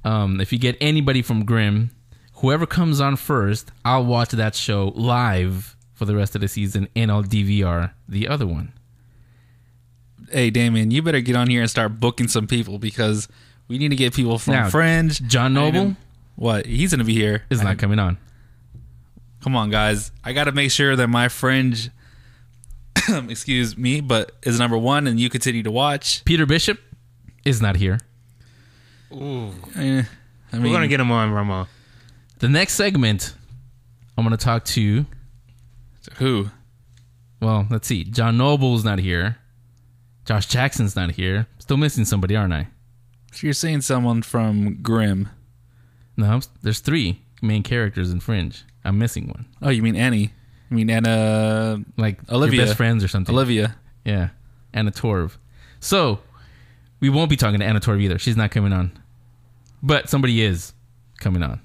If you get anybody from Grimm, whoever comes on first, I'll watch that show live for the rest of the season, and I'll DVR the other one. Hey, Damien, you better get on here and start booking some people because we need to get people from Now, Fringe. John Noble? What? He's going to be here. Is not coming on. Come on, guys. I got to make sure that my Fringe, excuse me, but is number one and you continue to watch. Peter Bishop is not here. Ooh. We're going to get him on, Romo. The next segment, I'm going to talk to... Who? Well, let's see. John Noble's not here. Josh Jackson's not here. Still missing somebody, aren't I? So you're saying someone from Grimm. No, there's 3 main characters in Fringe. I'm missing one. Oh, you mean Annie? I mean Anna... Like Olivia. Your best friends or something. Olivia. Yeah. Anna Torv. So, we won't be talking to Anna Torv either. She's not coming on. But somebody is coming on.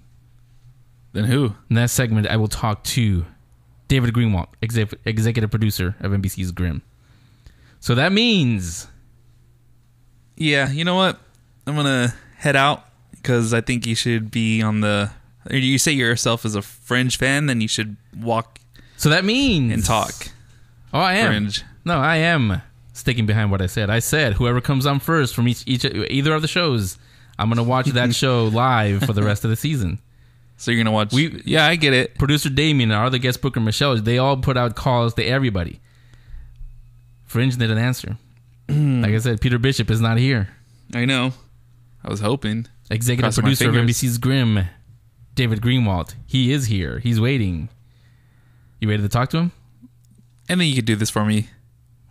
Then who? In that segment, I will talk to David Greenwald, executive producer of NBC's Grimm. So that means... Yeah, you know what? I'm going to head out because I think you should be on the... You say yourself as a Fringe fan, then you should walk... So that means... And talk. Oh, I am. Fringe. No, I am sticking behind what I said. I said whoever comes on first from either of the shows, I'm going to watch that show live for the rest of the season. So you're going to watch... Yeah, I get it. Producer Damien and our other guest booker Michelle, they all put out calls to everybody. Fringe didn't answer. Like I said, Peter Bishop is not here. I know. I was hoping. Executive producer of NBC's Grimm, David Greenwald. He is here. He's waiting. You ready to talk to him? And then you could do this for me.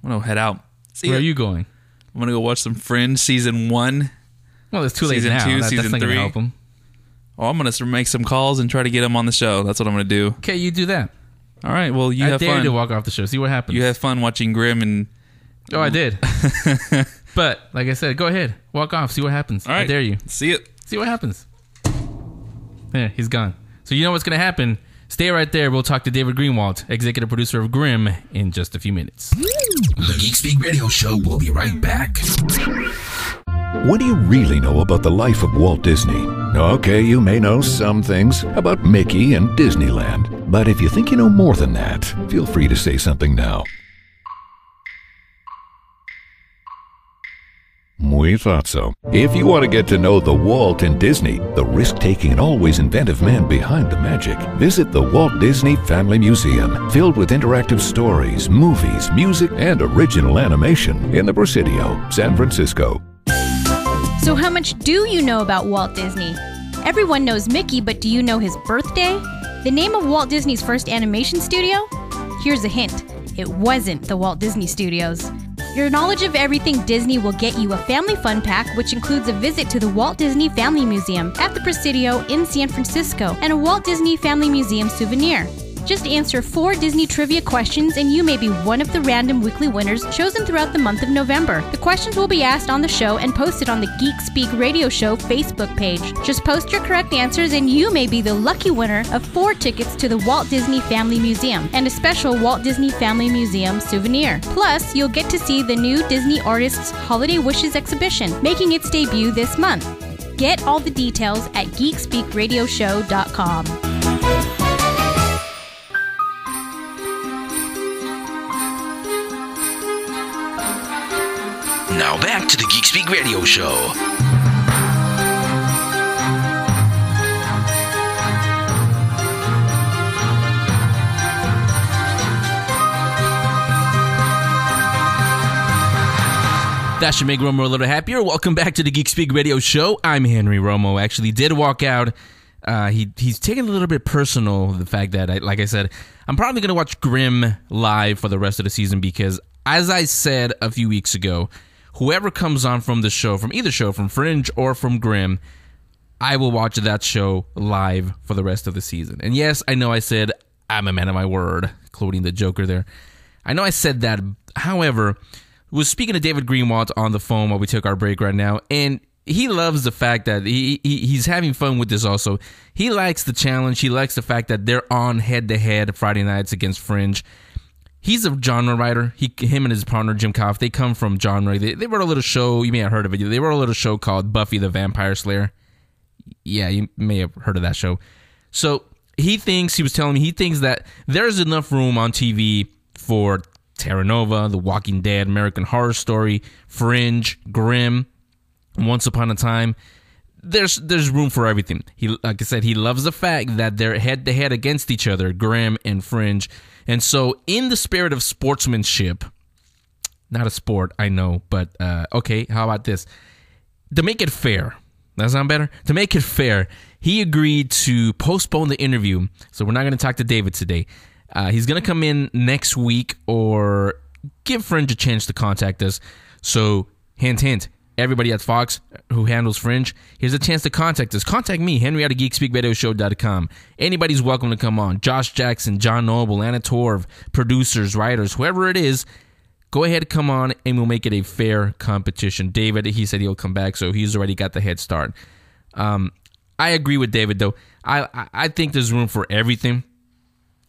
I'm going to head out. Where are you going? I'm going to go watch some Fringe season 1. Well, it's too late now. Season 2, season that's not 3. going to help him. Oh, I'm going to make some calls and try to get him on the show. That's what I'm going to do. Okay, you do that. All right, well, you have fun. I dare you to walk off the show. See what happens. You have fun watching Grimm and... Oh, I did. But, like I said, go ahead. Walk off. See what happens. All right. I dare you. See it. See what happens. Yeah, he's gone. So you know what's going to happen. Stay right there. We'll talk to David Greenwald, executive producer of Grimm, in just a few minutes. The Geek Speak Radio Show will be right back. What do you really know about the life of Walt Disney? Okay, you may know some things about Mickey and Disneyland, but if you think you know more than that, feel free to say something now. We thought so. If you want to get to know the Walt and Disney, the risk-taking and always inventive man behind the magic, visit the Walt Disney Family Museum, filled with interactive stories, movies, music, and original animation in the Presidio, San Francisco. So how much do you know about Walt Disney? Everyone knows Mickey, but do you know his birthday? The name of Walt Disney's first animation studio? Here's a hint. It wasn't the Walt Disney Studios. Your knowledge of everything Disney will get you a family fun pack, which includes a visit to the Walt Disney Family Museum at the Presidio in San Francisco and a Walt Disney Family Museum souvenir. Just answer 4 Disney trivia questions and you may be one of the random weekly winners chosen throughout the month of November. The questions will be asked on the show and posted on the Geek Speak Radio Show Facebook page. Just post your correct answers and you may be the lucky winner of 4 tickets to the Walt Disney Family Museum and a special Walt Disney Family Museum souvenir. Plus, you'll get to see the new Disney Artists Holiday Wishes exhibition, making its debut this month. Get all the details at geekspeakradioshow.com. Now back to the Geek Speak Radio Show. That should make Romo a little happier. Welcome back to the Geek Speak Radio Show. I'm Henry Romo. Actually did walk out. He's taking a little bit personal, the fact that, like I said, I'm probably going to watch Grimm live for the rest of the season because, as I said a few weeks ago, whoever comes on from the show, from either show, from Fringe or from Grimm, I will watch that show live for the rest of the season. And yes, I know I said I'm a man of my word, including the Joker there. I know I said that. However, I was speaking to David Greenwald on the phone while we took our break right now, and he loves the fact that he's having fun with this also. He likes the challenge. He likes the fact that they're on head-to-head Friday nights against Fringe. He's a genre writer. Him and his partner, Jim Koff, they come from genre. They wrote a little show. You may have heard of it. They wrote a little show called Buffy the Vampire Slayer. Yeah, you may have heard of that show. So he was telling me, he thinks that there's enough room on TV for Terra Nova, The Walking Dead, American Horror Story, Fringe, Grimm, Once Upon a Time. There's room for everything. Like I said, he loves the fact that they're head-to-head against each other, Grimm and Fringe. And so, in the spirit of sportsmanship, not a sport, I know, but okay, how about this? To make it fair, that sound better? To make it fair, he agreed to postpone the interview. So we're not going to talk to David today. He's going to come in next week or give Fringe a chance to contact us. So, hint, hint. Everybody at Fox who handles Fringe, here's a chance to contact us. Contact me, Henry at geekspeakradioshow.com. Anybody's welcome to come on. Josh Jackson, John Noble, Anna Torv, producers, writers, whoever it is, go ahead, come on, and we'll make it a fair competition. David, he said he'll come back, so he's already got the head start. I agree with David, though. I think there's room for everything.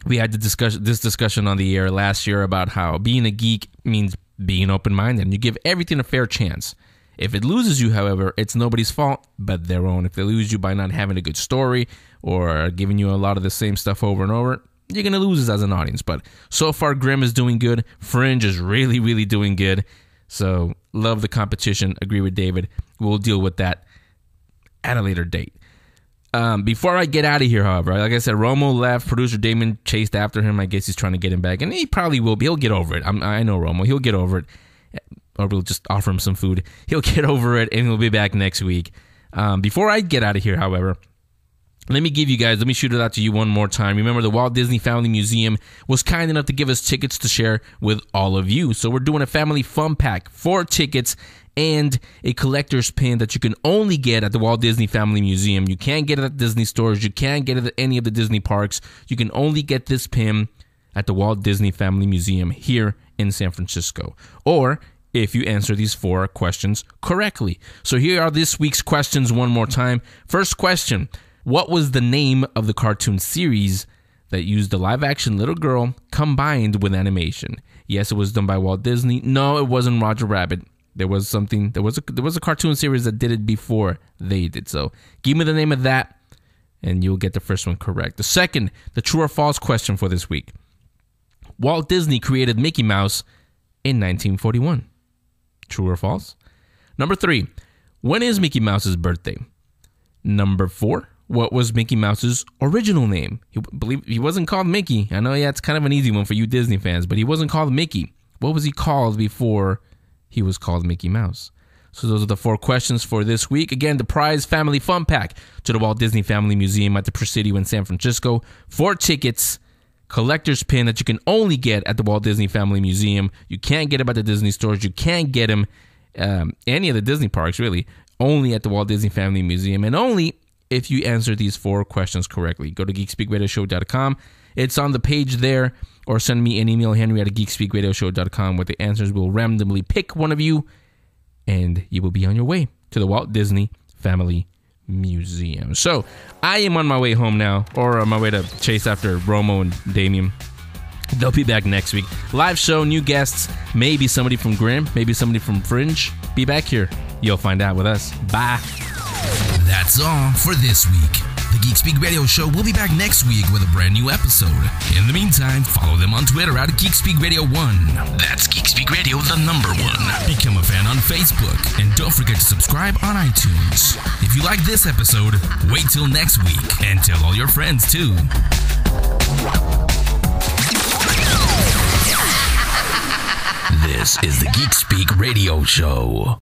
We had this discussion on the air last year about how being a geek means being open-minded, and you give everything a fair chance. If it loses you, however, it's nobody's fault but their own. If they lose you by not having a good story or giving you a lot of the same stuff over and over, you're going to lose as an audience. But so far, Grimm is doing good. Fringe is really, really doing good. So, love the competition. Agree with David. We'll deal with that at a later date. Before I get out of here, however, like I said, Romo left. Producer Damon chased after him. I guess he's trying to get him back. And he probably will be. He'll get over it. I know Romo. He'll get over it. Or we'll just offer him some food. He'll get over it, and he'll be back next week. Before I get out of here, however, let me shoot it out to you one more time. Remember, the Walt Disney Family Museum was kind enough to give us tickets to share with all of you. So we're doing a family fun pack, 4 tickets, and a collector's pin that you can only get at the Walt Disney Family Museum. You can't get it at Disney stores. You can't get it at any of the Disney parks. You can only get this pin at the Walt Disney Family Museum here in San Francisco. Or if you answer these 4 questions correctly. So here are this week's questions one more time. First question, what was the name of the cartoon series that used the live-action little girl combined with animation. Yes, it was done by Walt Disney. No, it wasn't Roger Rabbit. There was a cartoon series that did it before they did. So give me the name of that, and you'll get the first one correct. The second, the true or false question for this week. Walt Disney created Mickey Mouse in 1941. True or false? Number 3, when is Mickey Mouse's birthday? Number 4, what was Mickey Mouse's original name? He wasn't called Mickey. I know, yeah, it's kind of an easy one for you Disney fans, but he wasn't called Mickey. What was he called before he was called Mickey Mouse? So those are the 4 questions for this week. Again, the prize family fun pack to the Walt Disney Family Museum at the Presidio in San Francisco. 4 tickets, collector's pin that you can only get at the Walt Disney Family Museum. You can't get them at the Disney stores. You can't get them any of the Disney parks, really. Only at the Walt Disney Family Museum, and only if you answer these 4 questions correctly. Go to geekspeakradioshow.com. It's on the page there, or send me an email, henry@geekspeakradioshow.com, with the answers. We'll randomly pick one of you, and you will be on your way to the Walt Disney Family Museum. So, I am on my way home now, or on my way to chase after Romo and Damien. They'll be back next week. Live show, new guests, maybe somebody from Grimm, maybe somebody from Fringe. Be back here. You'll find out with us. Bye. That's all for this week. The Geek Speak Radio Show will be back next week with a brand new episode. In the meantime, follow them on Twitter at Geek Speak Radio 1. That's Geek Speak Radio, the number 1. Become a fan on Facebook, and don't forget to subscribe on iTunes. If you like this episode, wait till next week, and tell all your friends too. This is the Geek Speak Radio Show.